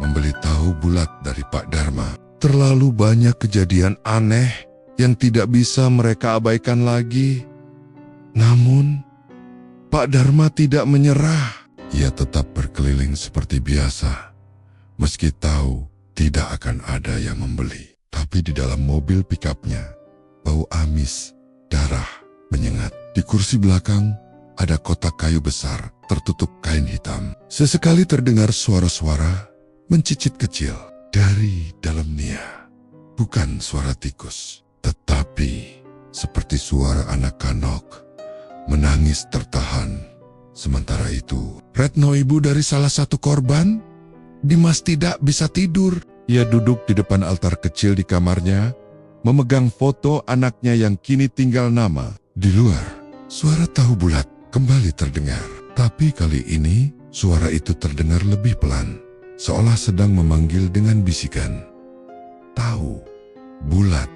membeli tahu bulat dari Pak Dharma. Terlalu banyak kejadian aneh yang tidak bisa mereka abaikan lagi. Namun, Pak Dharma tidak menyerah. Ia tetap berkeliling seperti biasa, meski tahu tidak akan ada yang membeli. Tapi di dalam mobil pikapnya, bau amis, darah menyengat. Di kursi belakang, ada kotak kayu besar tertutup kain hitam. Sesekali terdengar suara-suara mencicit kecil dari dalam Nia. Bukan suara tikus, tetapi seperti suara anak kanok menangis tertahan. Sementara itu, Retno, ibu dari salah satu korban, Dimas tidak bisa tidur. Ia duduk di depan altar kecil di kamarnya, memegang foto anaknya yang kini tinggal nama. Di luar, suara tahu bulat kembali terdengar. Tapi kali ini, suara itu terdengar lebih pelan, seolah sedang memanggil dengan bisikan. Tahu, bulat,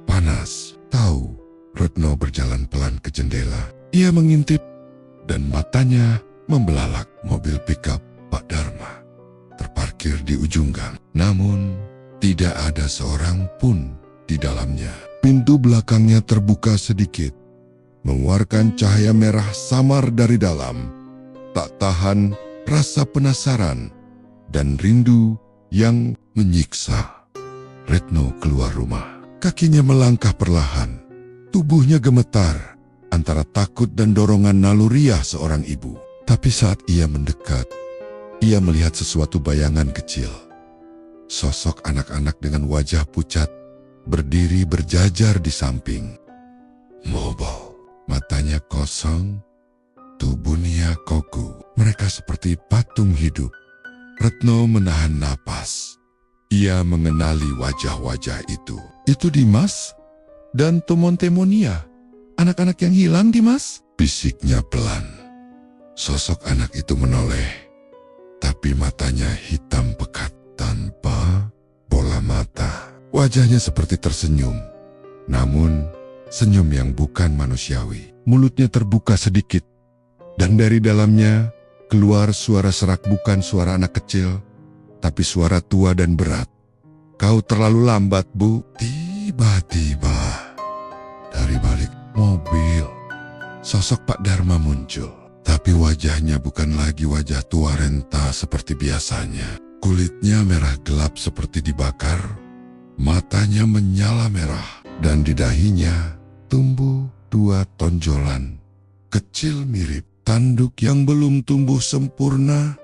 panas, tahu. Retno berjalan pelan ke jendela. Ia mengintip, dan matanya membelalak. Mobil pickup Pak Dharma terparkir di ujung gang. Namun, tidak ada seorang pun di dalamnya. Pintu belakangnya terbuka sedikit, mengeluarkan cahaya merah samar dari dalam. Tak tahan rasa penasaran dan rindu yang menyiksa. Retno keluar rumah. Kakinya melangkah perlahan. Tubuhnya gemetar antara takut dan dorongan naluriah seorang ibu. Tapi saat ia mendekat, ia melihat sesuatu bayangan kecil. Sosok anak-anak dengan wajah pucat berdiri berjajar di samping. Mobile, matanya kosong, tubuhnya kaku. Mereka seperti patung hidup. Retno menahan napas. Ia mengenali wajah-wajah itu. Itu Dimas dan Tomontemonia. Anak-anak yang hilang, Dimas? Bisiknya pelan. Sosok anak itu menoleh, tapi matanya hitam pekat tanpa bola mata. Wajahnya seperti tersenyum, namun senyum yang bukan manusiawi. Mulutnya terbuka sedikit, dan dari dalamnya keluar suara serak, bukan suara anak kecil, tapi suara tua dan berat. Kau terlalu lambat, Bu. Tiba-tiba, dari balik mobil, sosok Pak Dharma muncul. Tapi wajahnya bukan lagi wajah tua renta seperti biasanya. Kulitnya merah gelap seperti dibakar, matanya menyala merah, dan di dahinya tumbuh 2 tonjolan kecil mirip tanduk yang belum tumbuh sempurna.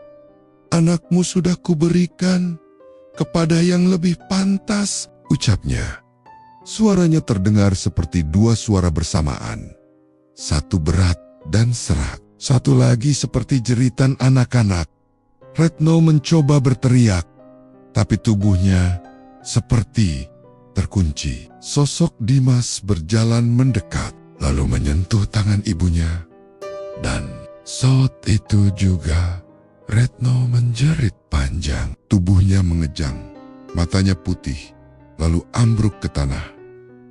Anakmu sudah kuberikan kepada yang lebih pantas, ucapnya. Suaranya terdengar seperti 2 suara bersamaan. Satu berat dan serak. Satu lagi seperti jeritan anak-anak. Retno mencoba berteriak, tapi tubuhnya seperti terkunci. Sosok Dimas berjalan mendekat, lalu menyentuh tangan ibunya. Dan saat itu juga Retno menjerit panjang. Tubuhnya mengejang, matanya putih, lalu ambruk ke tanah.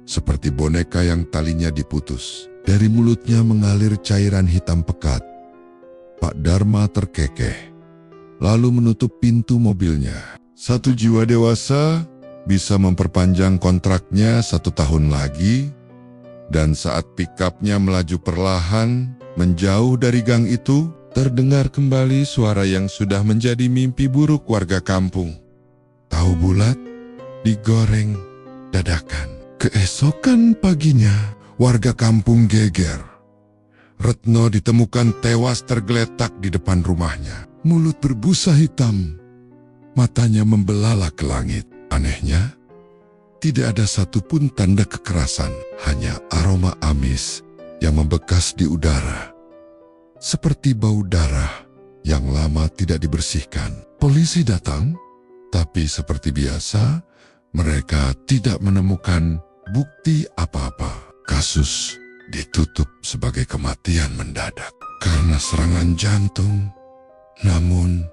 Seperti boneka yang talinya diputus. Dari mulutnya mengalir cairan hitam pekat. Pak Dharma terkekeh, lalu menutup pintu mobilnya. Satu jiwa dewasa bisa memperpanjang kontraknya 1 tahun lagi, dan saat pikapnya melaju perlahan menjauh dari gang itu, terdengar kembali suara yang sudah menjadi mimpi buruk warga kampung. Tahu bulat digoreng dadakan. Keesokan paginya, warga kampung geger. Retno ditemukan tewas tergeletak di depan rumahnya. Mulut berbusa hitam, matanya membelalak ke langit. Anehnya, tidak ada satupun tanda kekerasan, hanya aroma amis yang membekas di udara. Seperti bau darah yang lama tidak dibersihkan. Polisi datang, tapi seperti biasa, mereka tidak menemukan bukti apa-apa. Kasus ditutup sebagai kematian mendadak karena serangan jantung. Namun,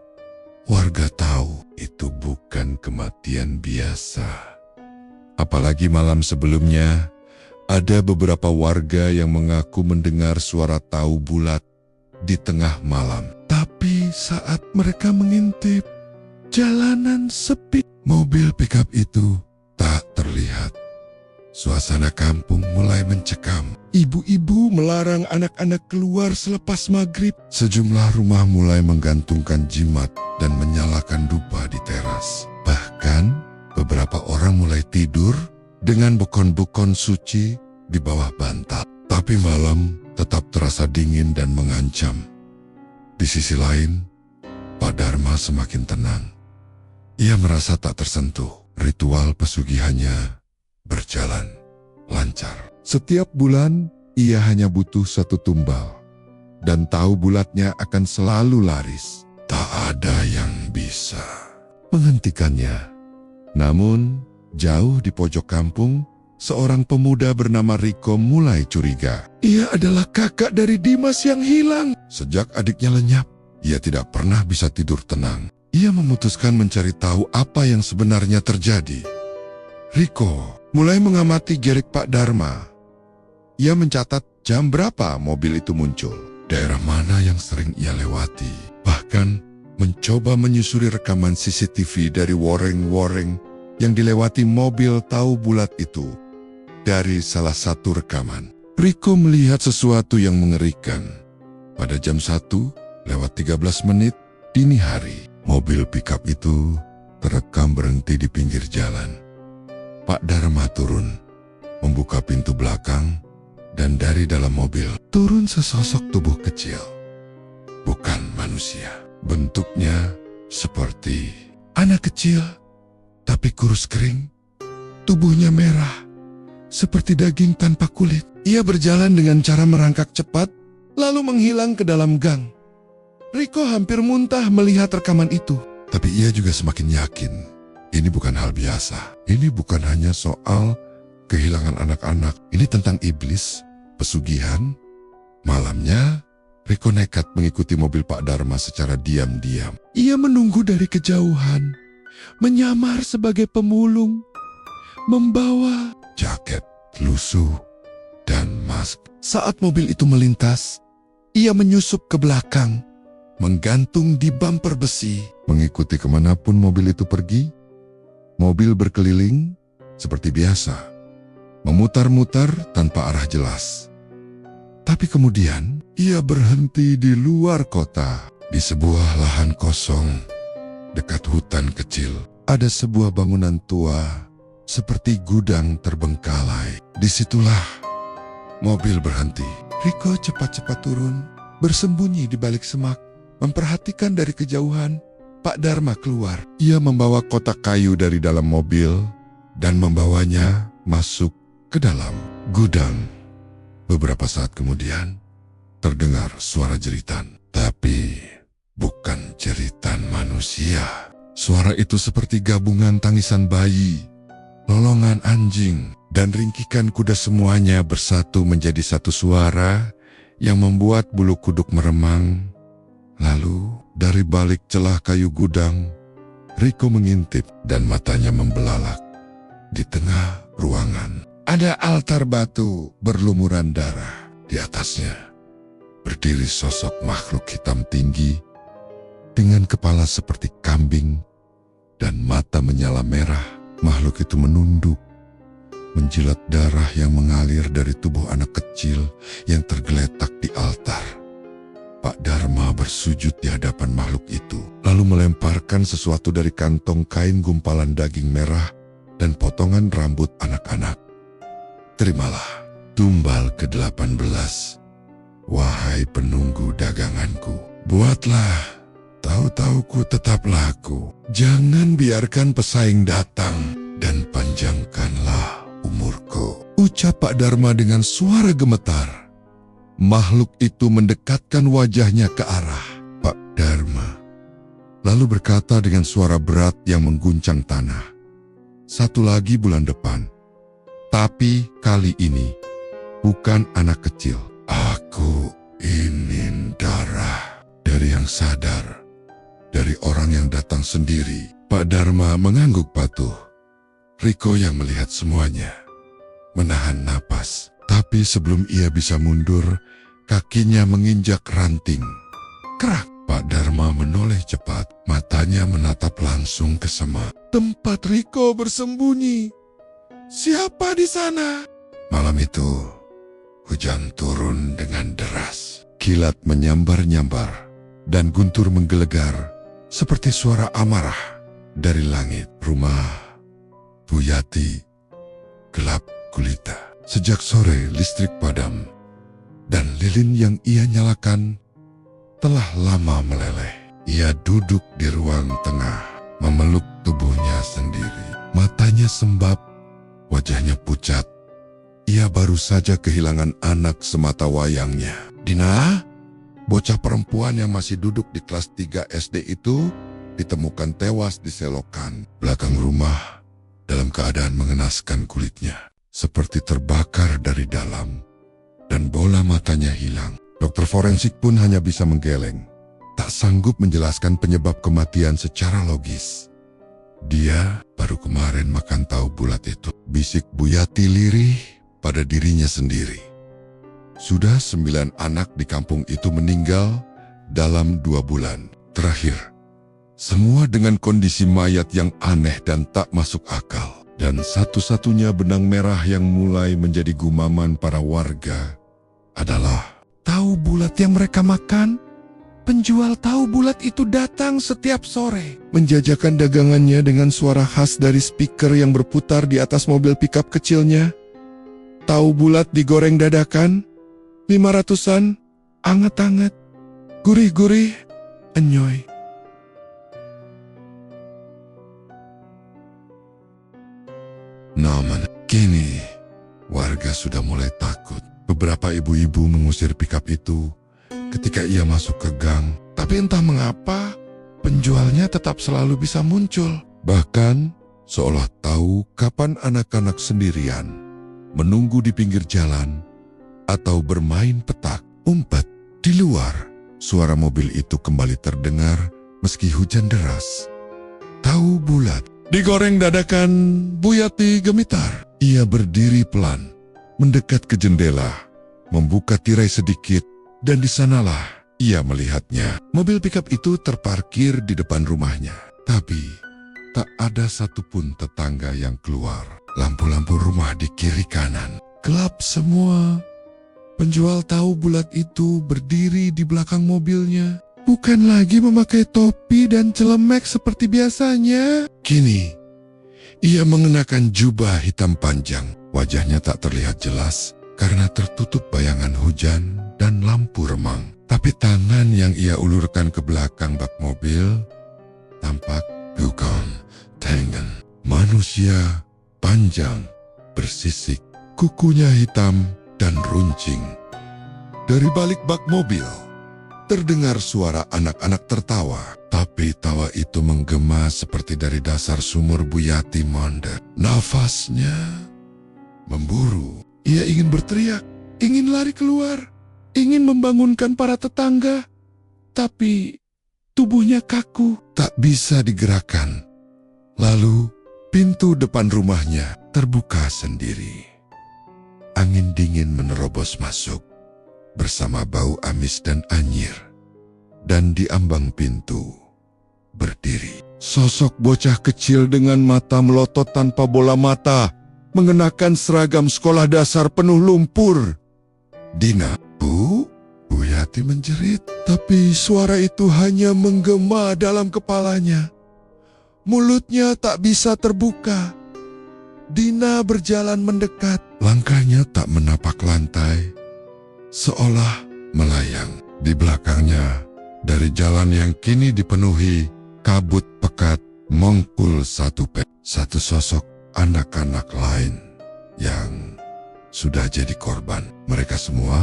warga tahu itu bukan kematian biasa. Apalagi malam sebelumnya, ada beberapa warga yang mengaku mendengar suara tahu bulat di tengah malam. Tapi saat mereka mengintip, jalanan sepi. Mobil pickup itu tak terlihat. Suasana kampung mulai mencekam. Ibu-ibu melarang anak-anak keluar selepas maghrib. Sejumlah rumah mulai menggantungkan jimat dan menyalakan dupa di teras. Bahkan beberapa orang mulai tidur dengan bukon-bukon suci di bawah bantal. Tapi malam tetap terasa dingin dan mengancam. Di sisi lain, Pak Dharma semakin tenang. Ia merasa tak tersentuh. Ritual pesugihannya berjalan lancar. Setiap bulan, ia hanya butuh 1 tumbal. Dan tahu bulatnya akan selalu laris. Tak ada yang bisa menghentikannya. Namun, jauh di pojok kampung, seorang pemuda bernama Riko mulai curiga. Ia adalah kakak dari Dimas yang hilang. Sejak adiknya lenyap, ia tidak pernah bisa tidur tenang. Ia memutuskan mencari tahu apa yang sebenarnya terjadi. Riko mulai mengamati gerik Pak Dharma. Ia mencatat jam berapa mobil itu muncul, daerah mana yang sering ia lewati. Bahkan mencoba menyusuri rekaman CCTV dari woreng-woreng yang dilewati mobil tahu bulat itu. Dari salah satu rekaman, Riko melihat sesuatu yang mengerikan. Pada jam 1:13 dini hari, mobil pickup itu terekam berhenti di pinggir jalan. Pak Dharma turun, membuka pintu belakang, dan dari dalam mobil turun sesosok tubuh kecil. Bukan manusia. Bentuknya seperti anak kecil, tapi kurus kering. Tubuhnya merah, seperti daging tanpa kulit. Ia berjalan dengan cara merangkak cepat, lalu menghilang ke dalam gang. Riko hampir muntah melihat rekaman itu. Tapi ia juga semakin yakin, ini bukan hal biasa. Ini bukan hanya soal kehilangan anak-anak. Ini tentang iblis, pesugihan. Malamnya, Riko nekat mengikuti mobil Pak Dharma secara diam-diam. Ia menunggu dari kejauhan, menyamar sebagai pemulung, membawa jaket, lusuh, dan mask. Saat mobil itu melintas, ia menyusup ke belakang, menggantung di bumper besi. Mengikuti kemanapun mobil itu pergi, mobil berkeliling seperti biasa, memutar-mutar tanpa arah jelas. Tapi kemudian, ia berhenti di luar kota, di sebuah lahan kosong, dekat hutan kecil. Ada sebuah bangunan tua, seperti gudang terbengkalai. Disitulah mobil berhenti. Riko cepat-cepat turun, bersembunyi di balik semak, memperhatikan dari kejauhan. Pak Dharma keluar. Ia membawa kotak kayu dari dalam mobil dan membawanya masuk ke dalam gudang. Beberapa saat kemudian, terdengar suara jeritan. Tapi bukan jeritan manusia. Suara itu seperti gabungan tangisan bayi, lolongan anjing, dan ringkikan kuda, semuanya bersatu menjadi satu suara yang membuat bulu kuduk meremang. Lalu dari balik celah kayu gudang, Riko mengintip dan matanya membelalak. Di tengah ruangan ada altar batu berlumuran darah. Di atasnya berdiri sosok makhluk hitam tinggi dengan kepala seperti kambing dan mata menyala merah. Makhluk itu menunduk, menjilat darah yang mengalir dari tubuh anak kecil yang tergeletak di altar. Pak Dharma bersujud di hadapan makhluk itu, lalu melemparkan sesuatu dari kantong kain gumpalan daging merah dan potongan rambut anak-anak. Terimalah tumbal ke-18, wahai penunggu daganganku. Buatlah, tahu-tahuku tetap laku. Jangan biarkan pesaing datang dan panjangkanlah umurku, ucap Pak Dharma dengan suara gemetar. Makhluk itu mendekatkan wajahnya ke arah Pak Dharma, lalu berkata dengan suara berat yang mengguncang tanah, "Satu lagi bulan depan, tapi kali ini bukan anak kecil. Aku ingin darah dari yang sadar, dari orang yang datang sendiri." Pak Dharma mengangguk patuh. Riko yang melihat semuanya menahan napas, tapi sebelum ia bisa mundur, kakinya menginjak ranting. Kerak! Pak Dharma menoleh cepat, matanya menatap langsung ke semak tempat Riko bersembunyi. Siapa di sana? Malam itu, hujan turun dengan deras. Kilat menyambar-nyambar dan guntur menggelegar seperti suara amarah dari langit. Rumah Bu Yati gelap gulita. Sejak sore listrik padam dan lilin yang ia nyalakan telah lama meleleh. Ia duduk di ruang tengah, memeluk tubuhnya sendiri. Matanya sembab, wajahnya pucat. Ia baru saja kehilangan anak semata wayangnya. Dina, bocah perempuan yang masih duduk di kelas 3 SD itu ditemukan tewas di selokan belakang rumah dalam keadaan mengenaskan kulitnya, seperti terbakar dari dalam, dan bola matanya hilang. Dokter forensik pun hanya bisa menggeleng, tak sanggup menjelaskan penyebab kematian secara logis. Dia baru kemarin makan tahu bulat itu, bisik Bu Yati lirih pada dirinya sendiri. Sudah 9 anak di kampung itu meninggal dalam 2 bulan terakhir. Semua dengan kondisi mayat yang aneh dan tak masuk akal. Dan satu-satunya benang merah yang mulai menjadi gumaman para warga adalah tahu bulat yang mereka makan. Penjual tahu bulat itu datang setiap sore, menjajakan dagangannya dengan suara khas dari speaker yang berputar di atas mobil pickup kecilnya. Tahu bulat digoreng dadakan, 500-an, anget-anget, gurih-gurih, enyoy. Namun, kini warga sudah mulai takut. Beberapa ibu-ibu mengusir pickup itu ketika ia masuk ke gang. Tapi entah mengapa, penjualnya tetap selalu bisa muncul. Bahkan, seolah tahu kapan anak-anak sendirian menunggu di pinggir jalan atau bermain petak umpet. Di luar, suara mobil itu kembali terdengar meski hujan deras. Tahu bulat digoreng dadakan. Bu Yati gemitar. Ia berdiri pelan, mendekat ke jendela, membuka tirai sedikit, dan di sanalah ia melihatnya. Mobil pickup itu terparkir di depan rumahnya. Tapi, tak ada satupun tetangga yang keluar. Lampu-lampu rumah di kiri kanan gelap semua. Penjual tahu bulat itu berdiri di belakang mobilnya. Bukan lagi memakai topi dan celemek seperti biasanya. Kini, ia mengenakan jubah hitam panjang. Wajahnya tak terlihat jelas karena tertutup bayangan hujan dan lampu remang. Tapi tangan yang ia ulurkan ke belakang bak mobil tampak bukan tangan manusia panjang, bersisik, kukunya hitam dan runcing. Dari balik bak mobil, terdengar suara anak-anak tertawa. Tapi tawa itu menggema seperti dari dasar sumur Buyati mondek. Nafasnya memburu. Ia ingin berteriak, ingin lari keluar, ingin membangunkan para tetangga. Tapi tubuhnya kaku, tak bisa digerakkan. Lalu pintu depan rumahnya terbuka sendiri. Angin dingin menerobos masuk bersama bau amis dan anyir. Dan di ambang pintu berdiri sosok bocah kecil dengan mata melotot tanpa bola mata, mengenakan seragam sekolah dasar penuh lumpur. "Dina, Bu?" Buyati menjerit, tapi suara itu hanya menggema dalam kepalanya. Mulutnya tak bisa terbuka. Dina berjalan mendekat, langkahnya tak menapak lantai, seolah melayang. Di belakangnya, dari jalan yang kini dipenuhi kabut pekat, mengkul satu sosok anak-anak lain yang sudah jadi korban. Mereka semua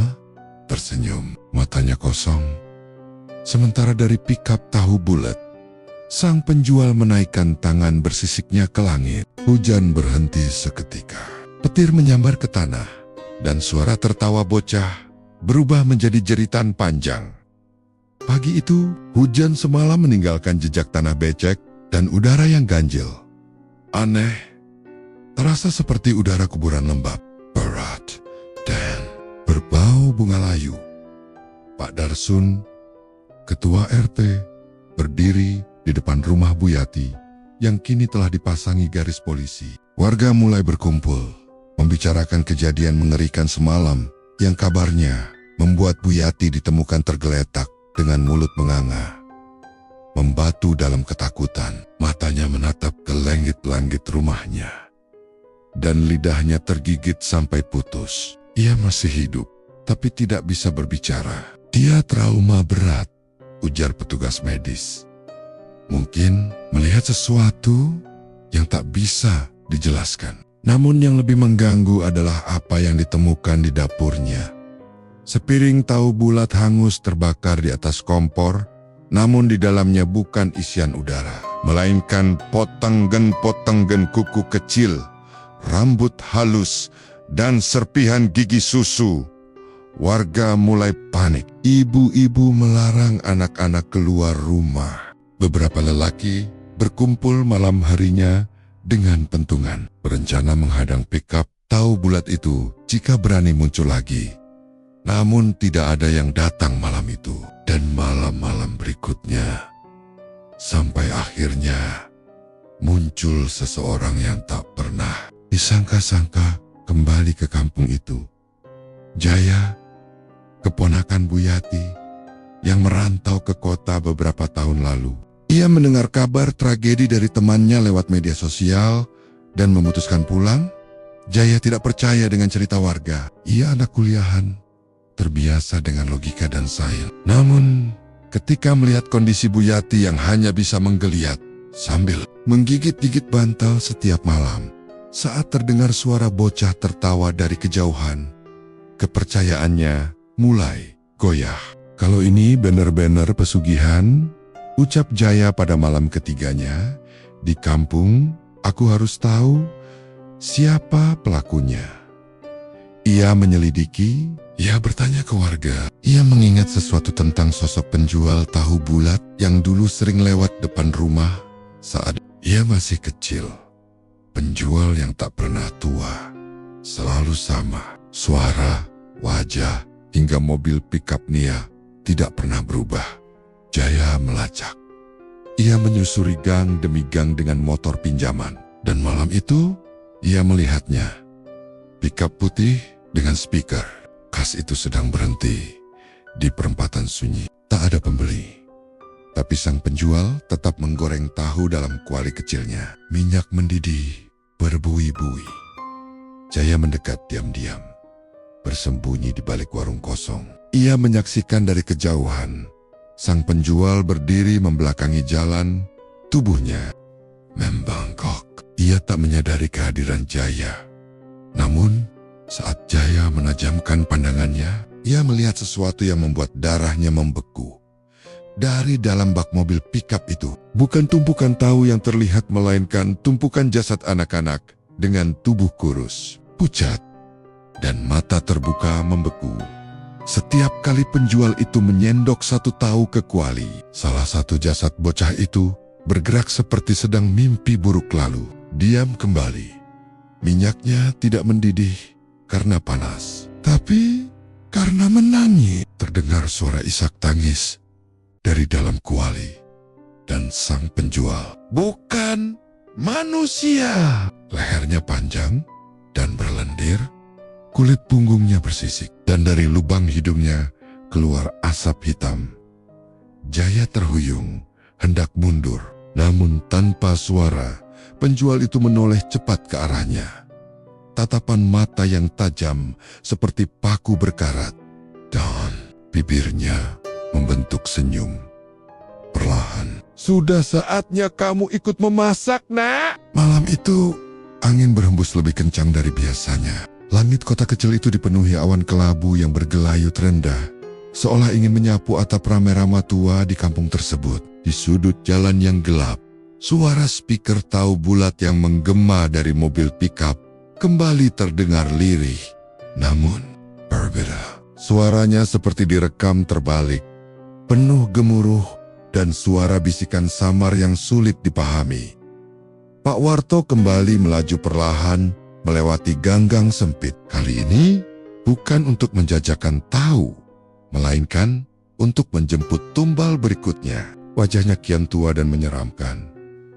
tersenyum, matanya kosong. Sementara dari pikap tahu bulat, sang penjual menaikkan tangan bersisiknya ke langit. Hujan berhenti seketika. Petir menyambar ke tanah, dan suara tertawa bocah berubah menjadi jeritan panjang. Pagi itu, hujan semalam meninggalkan jejak tanah becek dan udara yang ganjil. Aneh, terasa seperti udara kuburan lembab, berat, dan berbau bunga layu. Pak Darsun, ketua RT, berdiri di depan rumah Buyati yang kini telah dipasangi garis polisi. Warga mulai berkumpul, membicarakan kejadian mengerikan semalam yang kabarnya membuat Buyati ditemukan tergeletak dengan mulut menganga, membatu dalam ketakutan. Matanya menatap ke langit-langit rumahnya, dan lidahnya tergigit sampai putus. Ia masih hidup, tapi tidak bisa berbicara. Dia trauma berat, ujar petugas medis. Mungkin melihat sesuatu yang tak bisa dijelaskan. Namun yang lebih mengganggu adalah apa yang ditemukan di dapurnya. Sepiring tahu bulat hangus terbakar di atas kompor, namun di dalamnya bukan isian udara, melainkan potenggen-potenggen kuku kecil, rambut halus, dan serpihan gigi susu. Warga mulai panik. Ibu-ibu melarang anak-anak keluar rumah. Beberapa lelaki berkumpul malam harinya dengan pentungan, berencana menghadang pikap tahu bulat itu jika berani muncul lagi. Namun tidak ada yang datang malam itu dan malam-malam berikutnya. Sampai akhirnya muncul seseorang yang tak pernah disangka-sangka kembali ke kampung itu. Jaya, keponakan Buyati yang merantau ke kota beberapa tahun lalu. Ia mendengar kabar tragedi dari temannya lewat media sosial dan memutuskan pulang. Jaya tidak percaya dengan cerita warga. Ia anak kuliahan, terbiasa dengan logika dan sains. Namun, ketika melihat kondisi Buyati yang hanya bisa menggeliat sambil menggigit-gigit bantal setiap malam, saat terdengar suara bocah tertawa dari kejauhan, kepercayaannya mulai goyah. "Kalau ini benar-benar pesugihan," ucap Jaya pada malam ketiganya, "di kampung aku harus tahu siapa pelakunya." Ia menyelidiki, ia bertanya ke warga. Ia mengingat sesuatu tentang sosok penjual tahu bulat yang dulu sering lewat depan rumah saat ia masih kecil. Penjual yang tak pernah tua, selalu sama. Suara, wajah, hingga mobil pickup Nia tidak pernah berubah. Jaya melacak. Ia menyusuri gang demi gang dengan motor pinjaman. Dan malam itu, ia melihatnya. Pickup putih dengan speaker. Kas itu sedang berhenti di perempatan sunyi. Tak ada pembeli. Tapi sang penjual tetap menggoreng tahu dalam kuali kecilnya. Minyak mendidih, berbuih-buih. Jaya mendekat diam-diam, bersembunyi di balik warung kosong. Ia menyaksikan dari kejauhan. Sang penjual berdiri membelakangi jalan, tubuhnya membangkok. Ia tak menyadari kehadiran Jaya. Namun, saat Jaya menajamkan pandangannya, Ia melihat sesuatu yang membuat darahnya membeku. Dari dalam bak mobil pickup itu, bukan tumpukan tahu yang terlihat, melainkan tumpukan jasad anak-anak dengan tubuh kurus, pucat, dan mata terbuka membeku. Setiap kali penjual itu menyendok satu tahu ke kuali, salah satu jasad bocah itu bergerak seperti sedang mimpi buruk lalu diam kembali. Minyaknya tidak mendidih karena panas, tapi karena menangis. Terdengar suara isak tangis dari dalam kuali, dan sang penjual, "Bukan manusia!" Lehernya panjang dan berlendir, kulit punggungnya bersisik, dan dari lubang hidungnya keluar asap hitam. Jaya terhuyung, hendak mundur, namun tanpa suara, penjual itu menoleh cepat ke arahnya. Tatapan mata yang tajam seperti paku berkarat, dan bibirnya membentuk senyum. Perlahan, "Sudah saatnya kamu ikut memasak, Nak." Malam itu, angin berhembus lebih kencang dari biasanya. Langit kota kecil itu dipenuhi awan kelabu yang bergelayut rendah, seolah ingin menyapu atap rame-rama tua di kampung tersebut. Di sudut jalan yang gelap, suara speaker tahu bulat yang menggema dari mobil pickup kembali terdengar lirih, namun berbeda. Suaranya seperti direkam terbalik, penuh gemuruh dan suara bisikan samar yang sulit dipahami. Pak Warto kembali melaju perlahan melewati ganggang sempit. Kali ini bukan untuk menjajakan tahu, melainkan untuk menjemput tumbal berikutnya. Wajahnya kian tua dan menyeramkan,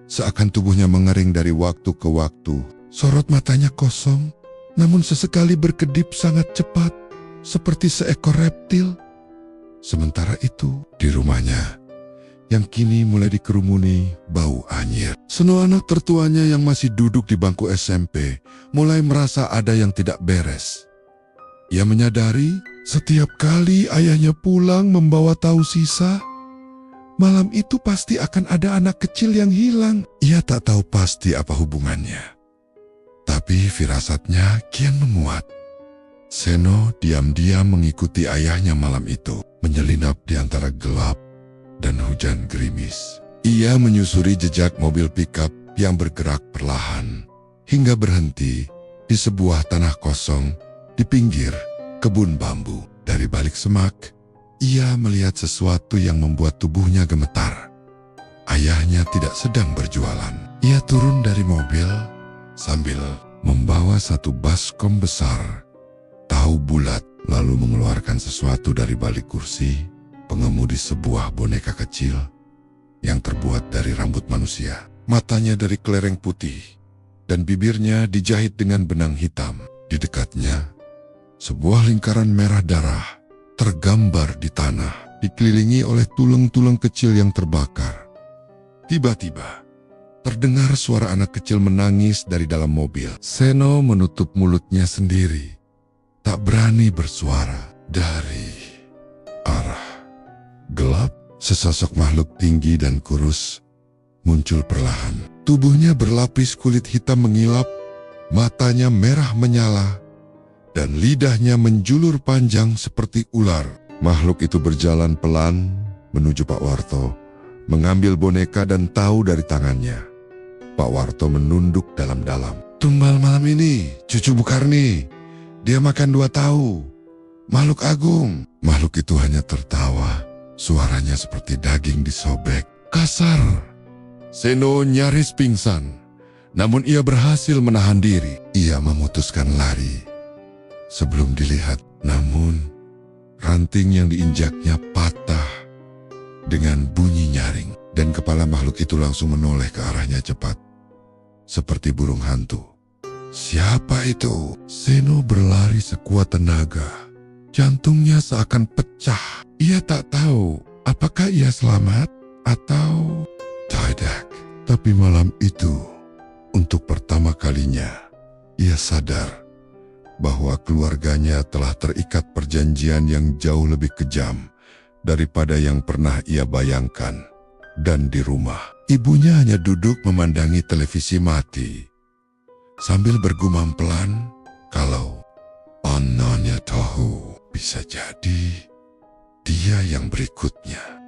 seakan tubuhnya mengering dari waktu ke waktu. Sorot matanya kosong, namun sesekali berkedip sangat cepat, seperti seekor reptil. Sementara itu, di rumahnya, yang kini mulai dikerumuni bau anyir, Seno, anak tertuanya yang masih duduk di bangku SMP, mulai merasa ada yang tidak beres. Ia menyadari setiap kali ayahnya pulang membawa tahu sisa, malam itu pasti akan ada anak kecil yang hilang. Ia tak tahu pasti apa hubungannya, tapi firasatnya kian menguat. Seno diam-diam mengikuti ayahnya malam itu, menyelinap di antara gelap dan hujan gerimis. Ia menyusuri jejak mobil pickup yang bergerak perlahan, hingga berhenti di sebuah tanah kosong di pinggir kebun bambu. Dari balik semak, ia melihat sesuatu yang membuat tubuhnya gemetar. Ayahnya tidak sedang berjualan. Ia turun dari mobil sambil membawa satu baskom besar tahu bulat, lalu mengeluarkan sesuatu dari balik kursi pengemudi sebuah boneka kecil yang terbuat dari rambut manusia. Matanya dari kelereng putih dan bibirnya dijahit dengan benang hitam. Di dekatnya, sebuah lingkaran merah darah tergambar di tanah, dikelilingi oleh tulang-tulang kecil yang terbakar. Tiba-tiba, terdengar suara anak kecil menangis dari dalam mobil. Seno menutup mulutnya sendiri, tak berani bersuara. Dari arah gelap, sesosok makhluk tinggi dan kurus muncul perlahan. Tubuhnya berlapis kulit hitam mengilap, matanya merah menyala, dan lidahnya menjulur panjang seperti ular. Makhluk itu berjalan pelan menuju Pak Warto, mengambil boneka dan tahu dari tangannya. Pak Warto menunduk dalam-dalam. "Tumbal malam ini, cucu Bukarni. Dia makan 2 tahu. Makhluk agung." Makhluk itu hanya tertawa. Suaranya seperti daging disobek, kasar. Seno nyaris pingsan, namun ia berhasil menahan diri. Ia memutuskan lari sebelum dilihat, namun ranting yang diinjaknya patah dengan bunyi nyaring, dan kepala makhluk itu langsung menoleh ke arahnya cepat, seperti burung hantu. Siapa itu? Seno berlari sekuat tenaga. Jantungnya seakan pecah. Ia tak tahu apakah ia selamat atau tidak. Tapi malam itu, untuk pertama kalinya, ia sadar bahwa keluarganya telah terikat perjanjian yang jauh lebih kejam daripada yang pernah ia bayangkan. Dan di rumah, ibunya hanya duduk memandangi televisi mati, sambil bergumam pelan kalau anaknya tahu Bisa jadi dia yang berikutnya.